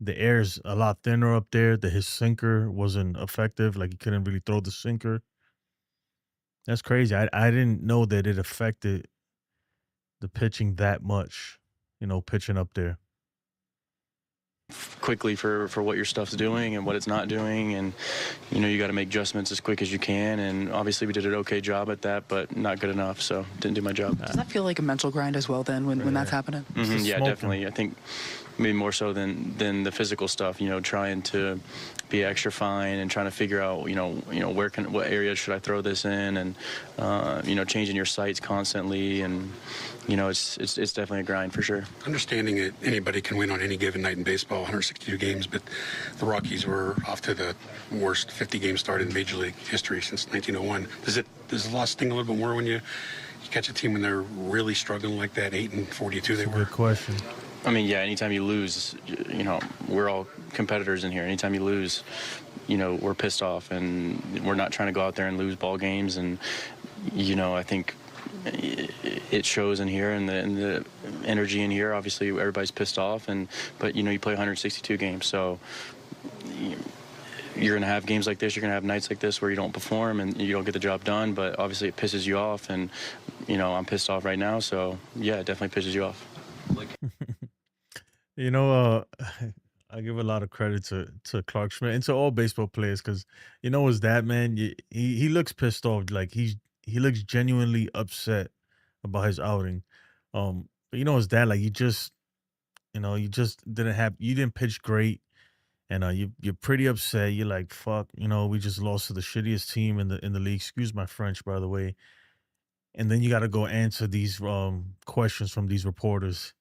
the air's a lot thinner up there, that his sinker wasn't effective, like he couldn't really throw the sinker? That's crazy. I didn't know that it affected the pitching that much, pitching up there. Quickly for what your stuff's doing and what it's not doing, and you got to make adjustments as quick as you can, and obviously we did an okay job at that, but not good enough, so didn't do my job. Does that feel like a mental grind as well then when that's happening? Yeah, Smoking. definitely. I think maybe more so than the physical stuff, trying to be extra fine and trying to figure out what area should I throw this in, and changing your sights constantly, and it's definitely a grind for sure. Understanding that anybody can win on any given night in baseball, 162 games, but the Rockies were off to the worst 50-game start in Major League history since 1901. Does the loss sting a little bit more when you catch a team when they're really struggling like that? 8-42 they were. Good question. I mean, yeah, anytime you lose, we're all competitors in here. Anytime you lose, we're pissed off, and we're not trying to go out there and lose ball games. And, I think it shows in here, and the energy in here. Obviously, everybody's pissed off, but you play 162 games, so you're going to have games like this. You're going to have nights like this where you don't perform and you don't get the job done, but obviously it pisses you off, and, I'm pissed off right now, so, yeah, it definitely pisses you off. I give a lot of credit to Clarke Schmidt and to all baseball players, because his dad, man, he looks pissed off. Like he looks genuinely upset about his outing. But his dad, like you just didn't pitch great, and you're pretty upset. You're like, fuck, we just lost to the shittiest team in the league. Excuse my French, by the way. And then you got to go answer these questions from these reporters.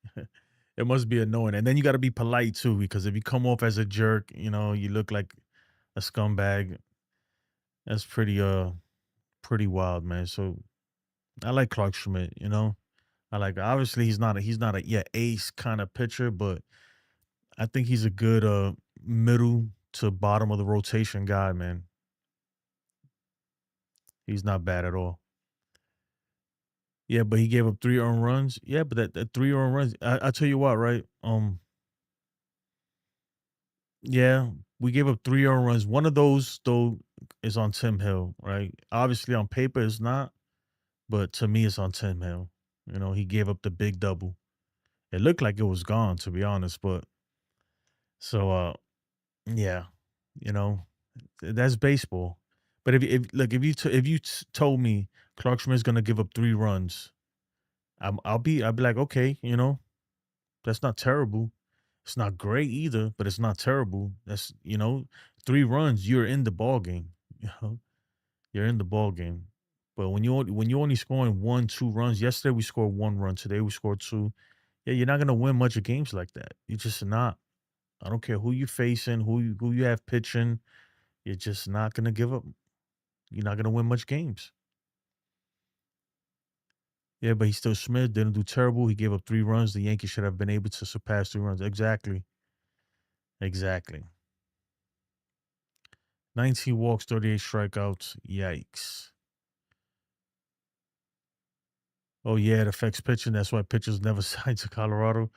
It must be annoying. And then you got to be polite too, because if you come off as a jerk, you look like a scumbag. That's pretty wild, man. So I like Clarke Schmidt, I like, obviously he's not a ace kind of pitcher, but I think he's a good middle to bottom of the rotation guy, man. He's not bad at all. Yeah, but he gave up 3 earned runs. Yeah, but that 3 earned runs, I tell you what, right? Yeah, we gave up 3 earned runs. One of those though is on Tim Hill, right? Obviously on paper it's not, but to me it's on Tim Hill. You know, he gave up the big double. It looked like it was gone, to be honest, but so yeah, you know, that's baseball. But if you told me Clarke Schmidt's gonna give up 3 runs, I'll be like, okay, you know, that's not terrible. It's not great either, but it's not terrible. That's, you know, 3 runs, you're in the ball game. You know, you're in the ball game. But when you only scoring 1, 2 runs, yesterday we scored 1 run. Today we scored 2. Yeah, you're not gonna win much of games like that. You're just not. I don't care who you facing, who you have pitching. You're just not gonna give up. You're not gonna win much games. Yeah, but he still Schmidt didn't do terrible. He gave up 3 runs. The Yankees should have been able to surpass 3 runs. Exactly. Exactly. 19 walks, 38 strikeouts. Yikes. Oh yeah, it affects pitching. That's why pitchers never sign to Colorado.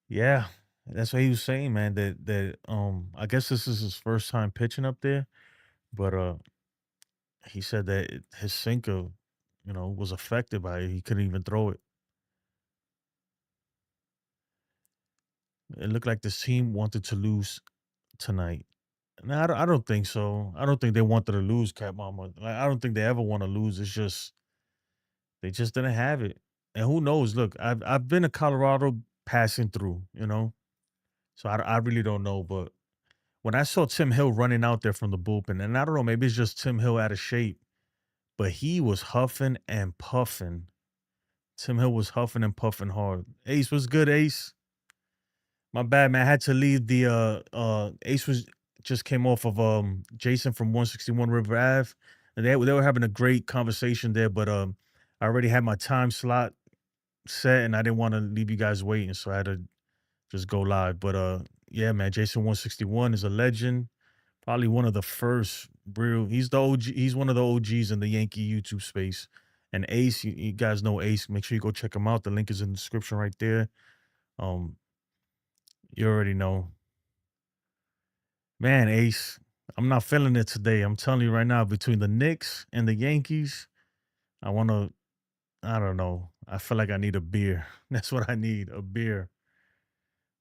Yeah, that's what he was saying, man. That I guess this is his first time pitching up there, but he said that his sinker, you know, was affected by it. He couldn't even throw it. It looked like this team wanted to lose tonight. No, I don't think so. I don't think they wanted to lose, Cat Mama. Like, I don't think they ever want to lose. It's just they just didn't have it. And who knows? Look, I've been to Colorado passing through, you know, so I really don't know. But when I saw Tim Hill running out there from the bullpen, and I don't know, maybe it's just Tim Hill out of shape, but he was huffing and puffing. Tim Hill was huffing and puffing hard. Ace was good, Ace. My bad, man. I had to leave the Ace was just came off of Jason from 161 River Ave. And they were having a great conversation there, but I already had my time slot set and I didn't want to leave you guys waiting, so I had to just go live. But yeah, man, Jason 161 is a legend. Probably one of the first real, he's the OG, he's one of the OGs in the Yankee YouTube space. And Ace, you guys know Ace. Make sure you go check him out. The link is in the description right there. Um, you already know. Man, Ace, I'm not feeling it today. I'm telling you right now, between the Knicks and the Yankees, I want to, I don't know. I feel like I need a beer. That's what I need, a beer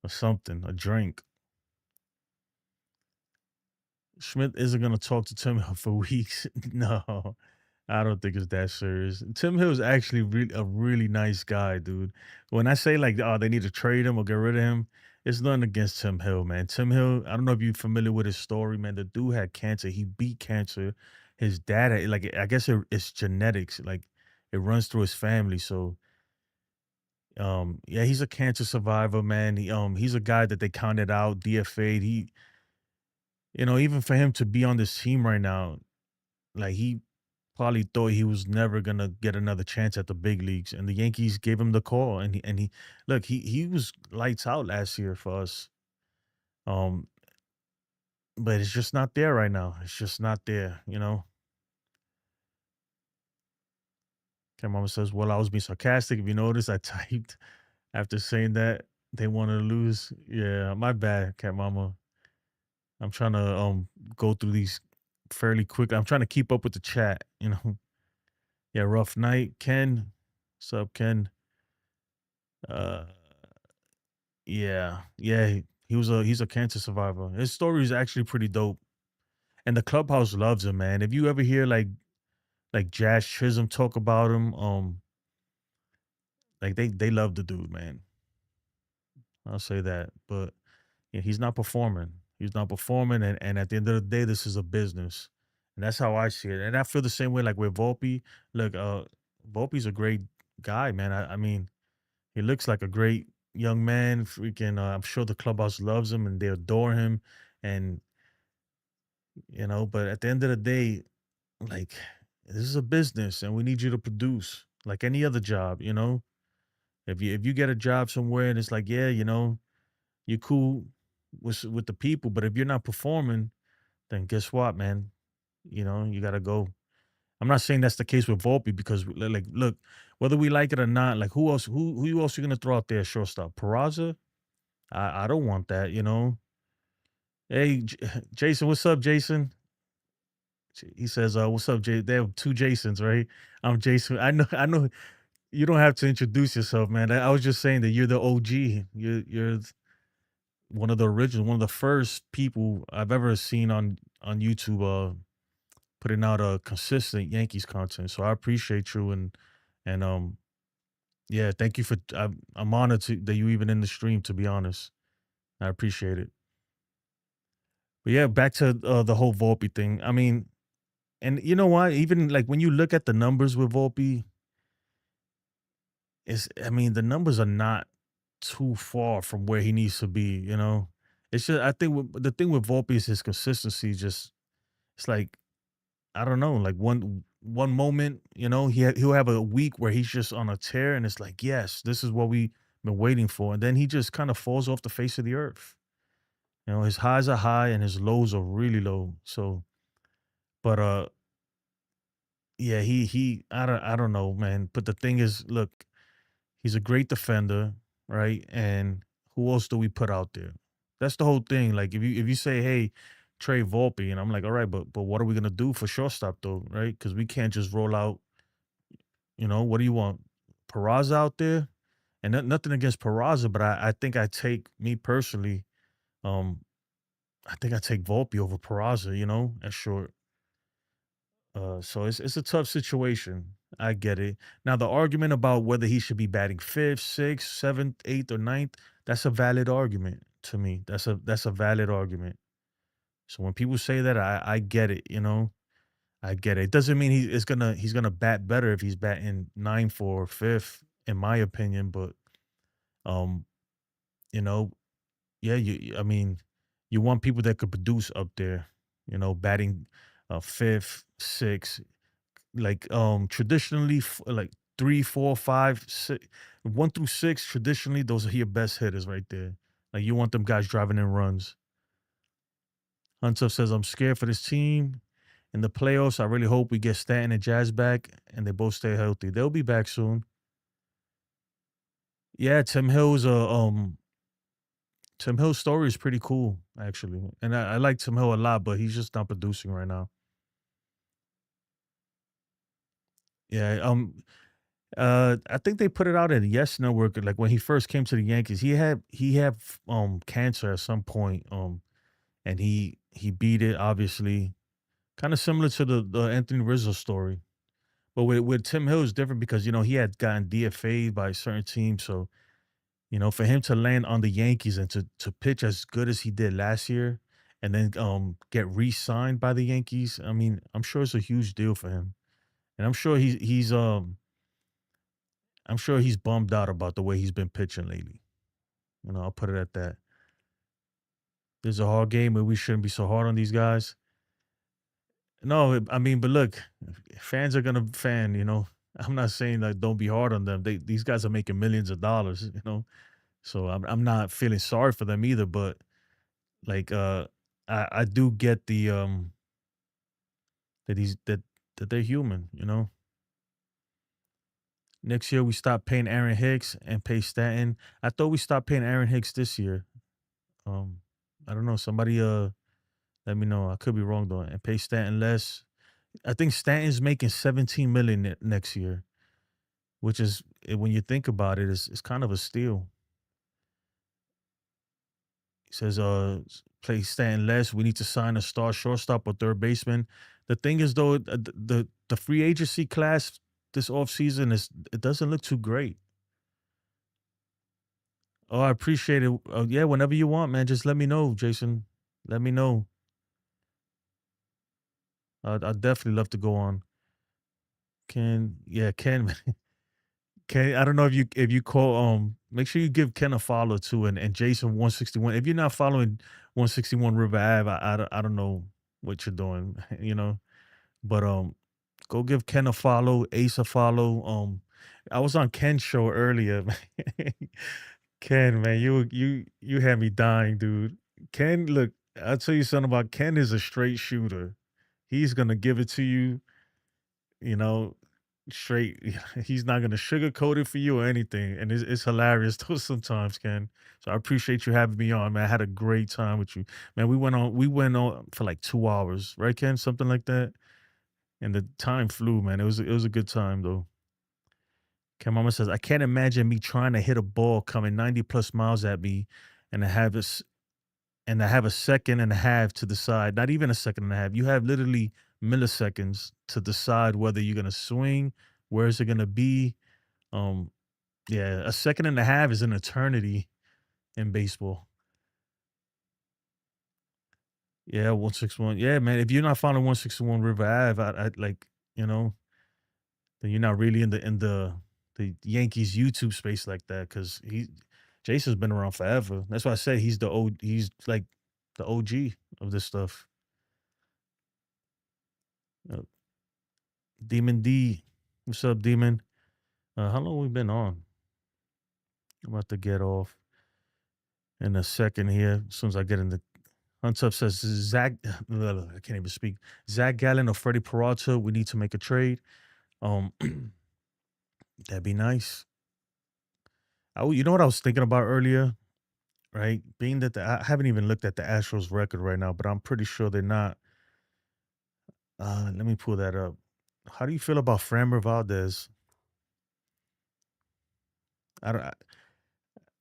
or something, a drink. Schmidt isn't going to talk to Tim Hill for weeks. No, I don't think it's that serious. Tim Hill is actually a really nice guy, dude. When I say like, oh, they need to trade him or get rid of him, it's nothing against Tim Hill, man. Tim Hill, I don't know if you're familiar with his story, man. The dude had cancer. He beat cancer. His dad, like, I guess it's genetics. Like, it runs through his family. So, yeah, he's a cancer survivor, man. He's a guy that they counted out, DFA'd. He, you know, even for him to be on this team right now, like he probably thought he was never gonna get another chance at the big leagues, and the Yankees gave him the call. And he look, he was lights out last year for us. Um, but it's just not there right now. It's just not there, you know. Cat Mama says, "Well, I was being sarcastic. If you notice, I typed after saying that they wanted to lose. Yeah, my bad, Cat Mama. I'm trying to go through these fairly quick. I'm trying to keep up with the chat, you know." Yeah, rough night. Ken. What's up, Ken? Uh yeah. Yeah. He's a cancer survivor. His story is actually pretty dope. And the clubhouse loves him, man. If you ever hear like Jazz Chisholm talk about him, like they love the dude, man. I'll say that. But yeah, he's not performing. He's not performing, and at the end of the day, this is a business. And that's how I see it. And I feel the same way like with Volpe. Look, Volpe's a great guy, man. I mean, he looks like a great young man. Freaking, I'm sure the clubhouse loves him and they adore him. And you know, but at the end of the day, like this is a business, and we need you to produce like any other job. You know, if you get a job somewhere and it's like, yeah, you know, you're cool with the people, but if you're not performing, then guess what, man? You know, you gotta go. I'm not saying that's the case with Volpe because, like, look, whether we like it or not, like, who else? Who else you gonna throw out there, shortstop? Peraza? I don't want that. You know, Hey, Jason, what's up, Jason? He says, "What's up, Jay?" They have two Jasons, right? I'm Jason. I know. You don't have to introduce yourself, man. I was just saying that you're the OG. You're one of the original, one of the first people I've ever seen on YouTube putting out a consistent Yankees content. So I appreciate you and yeah, thank you for. I'm honored that you even in the stream. To be honest, I appreciate it. But yeah, back to the whole Volpe thing. I mean, and you know what? Even like when you look at the numbers with Volpe, I mean, the numbers are not too far from where he needs to be. It's just I think the thing with Volpe is his consistency. Just it's like I don't know, like one moment, he'll have a week where he's just on a tear, and it's like, yes, this is what we've been waiting for, and then he just kind of falls off the face of the earth. His highs are high and his lows are really low. So, but yeah, I don't know, man. But the thing is, look, he's a great defender, right? And who else do we put out there? That's the whole thing. Like if you say, hey, Trey Volpe, and I'm like, all right, but what are we gonna do for shortstop though, right? Because we can't just roll out. What do you want? Peraza out there, and nothing against Peraza, but I think I take me personally. Um, I think I take Volpe over Peraza. At short. So it's a tough situation. I get it. Now the argument about whether he should be batting fifth, sixth, seventh, eighth, or ninth, that's a valid argument to me. That's a valid argument. So when people say that, I get it. I get it. It doesn't mean he's gonna bat better if he's batting ninth or fifth, in my opinion. But um, you know, yeah, I mean, you want people that could produce up there. Batting fifth, sixth, like traditionally like 3, 4, 5, 6, 1 through 6. Traditionally, those are your best hitters right there. Like you want them guys driving in runs. Hunter says, I'm scared for this team in the playoffs. I really hope we get Stanton and Jazz back and they both stay healthy. They'll be back soon. Yeah, Tim Hill's story is pretty cool, actually. And I like Tim Hill a lot, but he's just not producing right now. Yeah, I think they put it out at Yes Network. Like when he first came to the Yankees, he had cancer at some point. And he beat it, obviously. Kind of similar to the Anthony Rizzo story. But with Tim Hill is different because, he had gotten DFA'd by certain teams. So, for him to land on the Yankees and to pitch as good as he did last year and then get re-signed by the Yankees, I mean, I'm sure it's a huge deal for him. And I'm sure he's bummed out about the way he's been pitching lately. I'll put it at that. This is a hard game, but we shouldn't be so hard on these guys. No, I mean, but look, fans are gonna fan. I'm not saying that don't be hard on them. These guys are making millions of dollars. So I'm not feeling sorry for them either. But like, I do get the that he's that they're human. Next year we stop paying Aaron Hicks and pay Stanton. I thought we stopped paying Aaron Hicks this year. Um, I don't know. Somebody let me know. I could be wrong though. And pay Stanton less. I think Stanton's making 17 million next year, which is when you think about it, it's kind of a steal. He says, play Stanton less. We need to sign a star shortstop or third baseman. The thing is though, the free agency class this offseason it doesn't look too great. Oh, I appreciate it. Yeah, whenever you want, man, just let me know, Jason. Let me know. I'd definitely love to go on. Ken, Ken, I don't know if you call make sure you give Ken a follow too and Jason 161. If you're not following 161 River Ave, I don't know what you're doing, But go give Ken a follow, Ace a follow. I was on Ken's show earlier. Ken, man, you had me dying, dude. Ken, look, I'll tell you something about Ken is a straight shooter. He's gonna give it to you, you know. straight. He's not gonna sugarcoat it for you or anything, and it's hilarious too sometimes, Ken. So I appreciate you having me on, man. I had a great time with you, man. We went on for like 2 hours, right, Ken? Something like that, and the time flew, man. It was a good time though. Ken Mama says, I can't imagine me trying to hit a ball coming 90 plus miles at me, and I have a second and a half to decide. Not even a second and a half. You have literally milliseconds to decide whether you're gonna swing, where is it gonna be. Um, yeah, a second and a half is an eternity in baseball. Yeah, 161. Yeah, man. If you're not following 161 River Ave, I like, you know, then you're not really in the Yankees YouTube space like that because Jason's been around forever. That's why I said he's like the OG of this stuff. Uh, Demon D, what's up, Demon? How long we been on? I'm about to get off in a second here. As soon as I get in the Hunt Up says Zach. I can't even speak. Zach Gallen or Freddie Peralta. We need to make a trade. Um, that'd be nice. You know what I was thinking about earlier, right? Being that I haven't even looked at the Astros record right now, but I'm pretty sure they're not. Let me pull that up. How do you feel about Framber Valdez? I don't.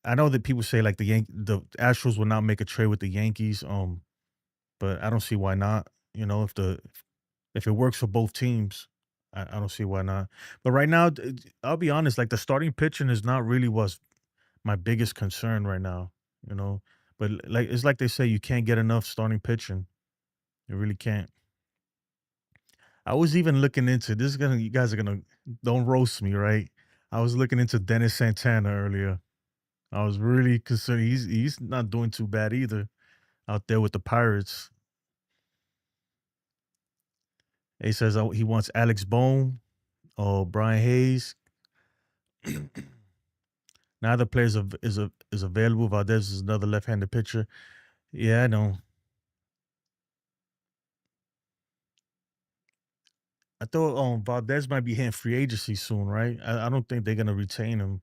I know that people say like the Astros will not make a trade with the Yankees. But I don't see why not. You know, if it works for both teams, I don't see why not. But right now, I'll be honest, like the starting pitching is not really what's my biggest concern right now. You know, but like it's like they say, you can't get enough starting pitching. You really can't. I was even looking into this. Is gonna You guys are gonna don't roast me, right? I was looking into Dennis Santana earlier. I was really concerned. He's not doing too bad either out there with the Pirates. He says he wants Alex Bohm or Brian Hayes. Neither player is available. Valdez is another left-handed pitcher. Yeah, I know. I thought Valdez might be hitting free agency soon, right? I don't think they're gonna retain him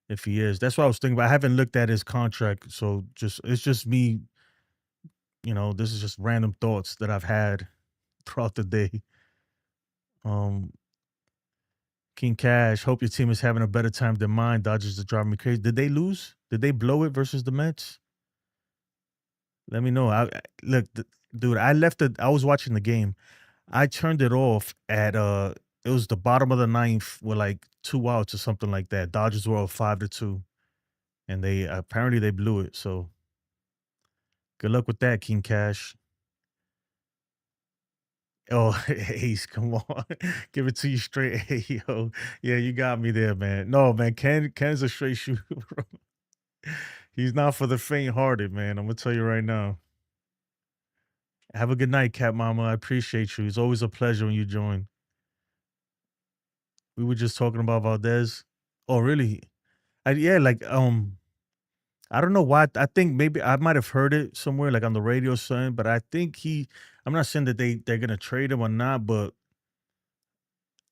if he is. That's what I was thinking. But I haven't looked at his contract, so it's just me. You know, this is just random thoughts that I've had throughout the day. Um, King Cash, hope your team is having a better time than mine. Dodgers are driving me crazy. Did they lose? Did they blow it versus the Mets? Let me know. Look, dude. I was watching the game. I turned it off at it was the bottom of the ninth with like 2 outs or something like that. Dodgers were up 5-2, and they apparently they blew it. So good luck with that, King Cash. Oh, Ace, come on, give it to you straight. Hey, yo, yeah, you got me there, man. No, man, Ken's a straight shooter, bro. He's not for the faint-hearted, man. I'm gonna tell you right now. Have a good night, Cat Mama. I appreciate you. It's always a pleasure when you join. We were just talking about Valdez. Oh, really? Yeah, like I don't know why. I think maybe I might have heard it somewhere, like on the radio or something. But I think I'm not saying that they're gonna trade him or not, but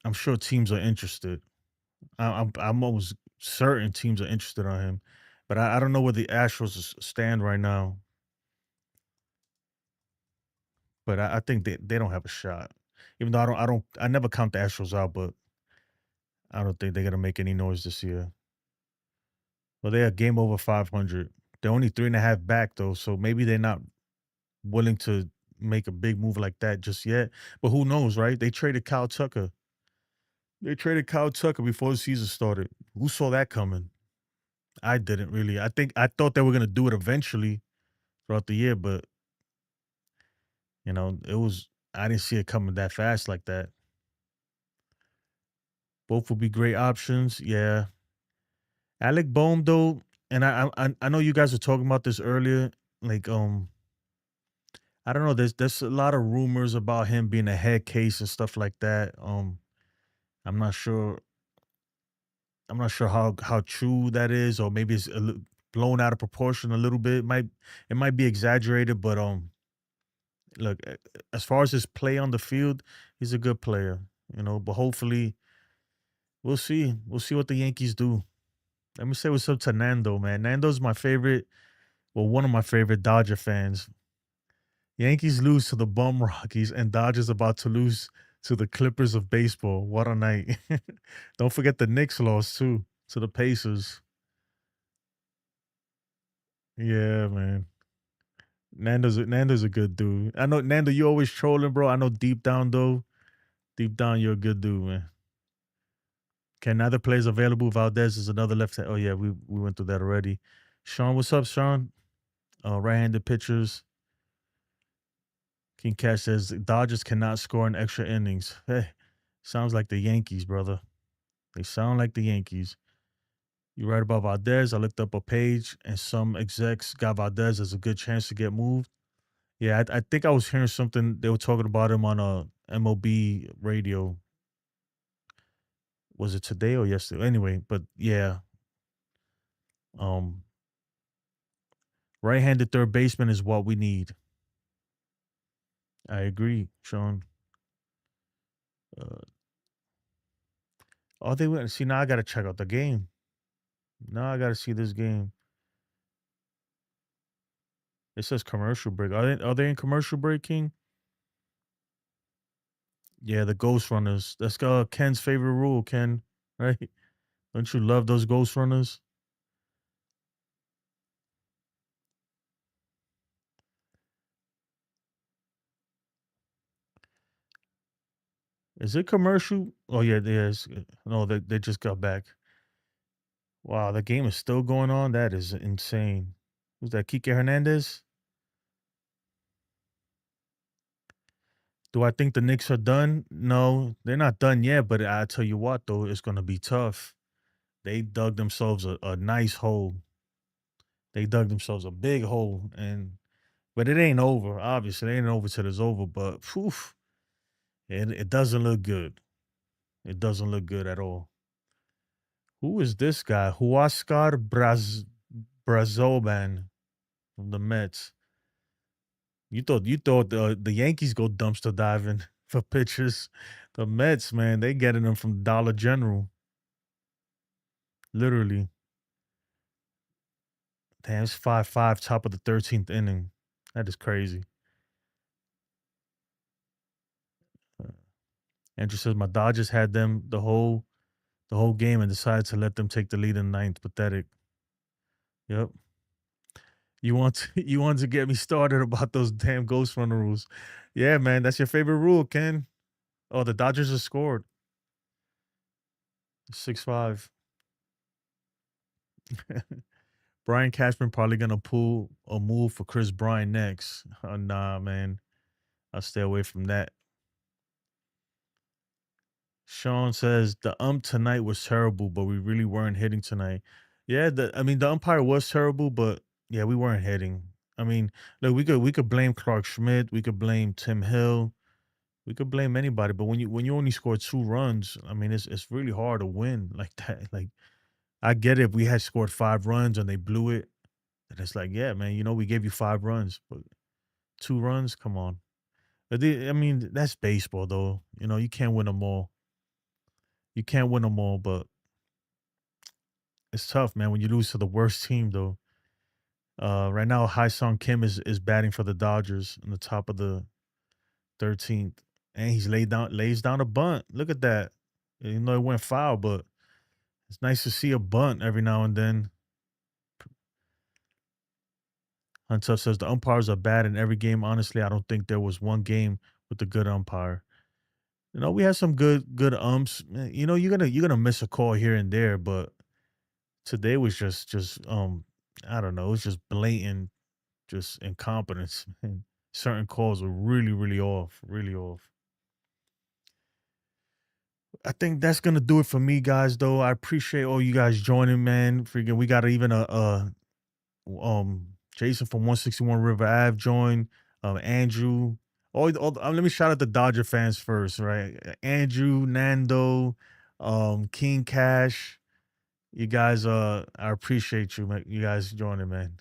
I'm sure teams are interested. I'm almost certain teams are interested on him, but I don't know where the Astros stand right now. But I think they don't have a shot. Even though I never count the Astros out, but I don't think they're gonna make any noise this year. Well, they are game over 500. They're only 3.5 back though, so maybe they're not willing to make a big move like that just yet. But who knows, right? They traded Kyle Tucker. They traded Kyle Tucker before the season started. Who saw that coming? I didn't really. I thought they were gonna do it eventually throughout the year, but it was I didn't see it coming that fast like that. Both would be great options. Yeah. Alec Bohm though, and I know you guys were talking about this earlier. Like I don't know. There's a lot of rumors about him being a head case and stuff like that. I'm not sure. I'm not sure how true that is, or maybe it's blown out of proportion a little bit. It might be exaggerated, but look, as far as his play on the field, he's a good player. But hopefully, We'll see. We'll see what the Yankees do. Let me say what's up to Nando, man. Nando's my favorite, well, one of my favorite Dodger fans. Yankees lose to the bum Rockies, and Dodgers about to lose to the Clippers of baseball. What a night. Don't forget the Knicks lost, too, to the Pacers. Yeah, man. Nando's a good dude. I know, Nando, you always trolling, bro. I know deep down, though, deep down, you're a good dude, man. Can neither players available. Valdez is another left hand. Oh, yeah, we went through that already. Sean, what's up, Sean? Right-handed pitchers. King Cash says Dodgers cannot score in extra innings. Hey, sounds like the Yankees, brother. They sound like the Yankees. You're right about Valdez. I looked up a page, and some execs got Valdez as a good chance to get moved. Yeah, I think I was hearing something. They were talking about him on a MLB radio. Was it today or yesterday? Anyway, but yeah. Um, Right-handed third baseman is what we need. I agree, Sean. Oh, they went. See, now I got to check out the game. Now I got to see this game. It says commercial break. Are they in commercial break, King? Yeah, the Ghost Runners. That's Ken's favorite rule, Ken. Right? Don't you love those Ghost Runners? Is it commercial? Oh yeah, it is. No, they just got back. Wow, the game is still going on. That is insane. Who's that? Kike Hernandez? Do I think the Knicks are done? No, they're not done yet. But I tell you what, though, it's going to be tough. They dug themselves a nice hole. They dug themselves a big hole, but it ain't over. Obviously, it ain't over till it's over. But poof, it doesn't look good. It doesn't look good at all. Who is this guy? Huascar Brazoban from the Mets. You thought the Yankees go dumpster diving for pitchers. The Mets, man, they getting them from Dollar General. Literally. Damn, it's 5-5, top of the 13th inning. That is crazy. Andrew says my Dodgers had them the whole game and decided to let them take the lead in ninth. Pathetic. Yep. You want to get me started about those damn Ghost Runner rules. Yeah, man, that's your favorite rule, Ken. Oh, the Dodgers have scored. 6-5. Brian Cashman probably gonna pull a move for Chris Bryant next. Oh, nah, man. I'll stay away from that. Sean says the tonight was terrible, but we really weren't hitting tonight. Yeah, the umpire was terrible, but yeah, we weren't hitting. I mean, look, we could blame Clarke Schmidt, we could blame Tim Hill, we could blame anybody, but when you only score 2 runs, I mean, it's really hard to win like that. Like, I get it if we had scored 5 runs and they blew it, and it's like, yeah, man, we gave you 5 runs, but 2 runs, come on. I mean, that's baseball, though. You can't win them all. You can't win them all, but it's tough, man, when you lose to the worst team, though. Right now, Hai-Sung Kim is batting for the Dodgers in the top of the 13th, and he's lays down a bunt. Look at that. It went foul, but it's nice to see a bunt every now and then. Huntuff says the umpires are bad in every game. Honestly, I don't think there was one game with a good umpire. We had some good umps. You're gonna miss a call here and there, but today was just I don't know, it was just blatant, just incompetence. Man. Certain calls were really, really off, really off. I think that's gonna do it for me, guys. Though I appreciate all you guys joining, man. Freaking, we got even Jason from 161 River Ave join. Andrew. Let me shout out the Dodger fans first, right? Andrew, Nando, King Cash. You guys, I appreciate you, man. You guys joining, man.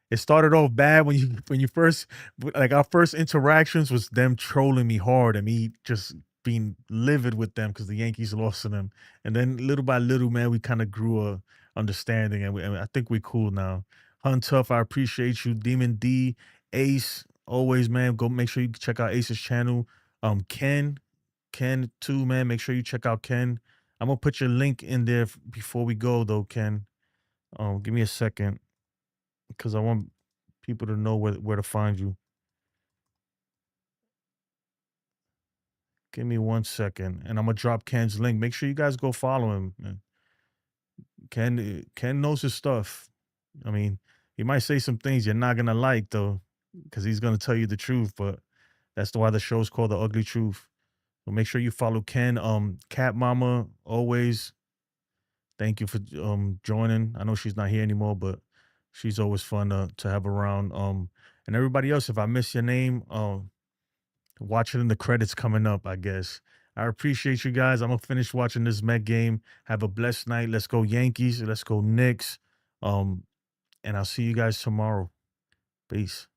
It started off bad when you first, like, our first interactions was them trolling me hard and me just being livid with them because the Yankees lost to them. And then little by little, man, we kind of grew a understanding, and I think we cool now. Hunt Tough, I appreciate you. Demon D, Ace, always, man. Go make sure you check out Ace's channel. Ken too, man. Make sure you check out Ken. I'm gonna put your link in there before we go, though, Ken. Give me a second, because I want people to know where to find you. Give me 1 second, and I'm gonna drop Ken's link. Make sure you guys go follow him, man. Ken knows his stuff. I mean, he might say some things you're not gonna like, though, because he's gonna tell you the truth. But that's why the show's called The Ugly Truth. So make sure you follow Ken. Cat Mama, always. Thank you for joining. I know she's not here anymore, but she's always fun to have around. And everybody else, if I miss your name, watch it in the credits coming up, I guess. I appreciate you guys. I'm gonna finish watching this Met game. Have a blessed night. Let's go Yankees. Let's go Knicks. And I'll see you guys tomorrow. Peace.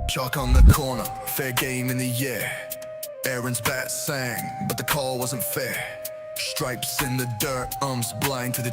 Chalk on the corner, fair game in the air. Aaron's bat sang, but the call wasn't fair. Stripes in the dirt, blind to the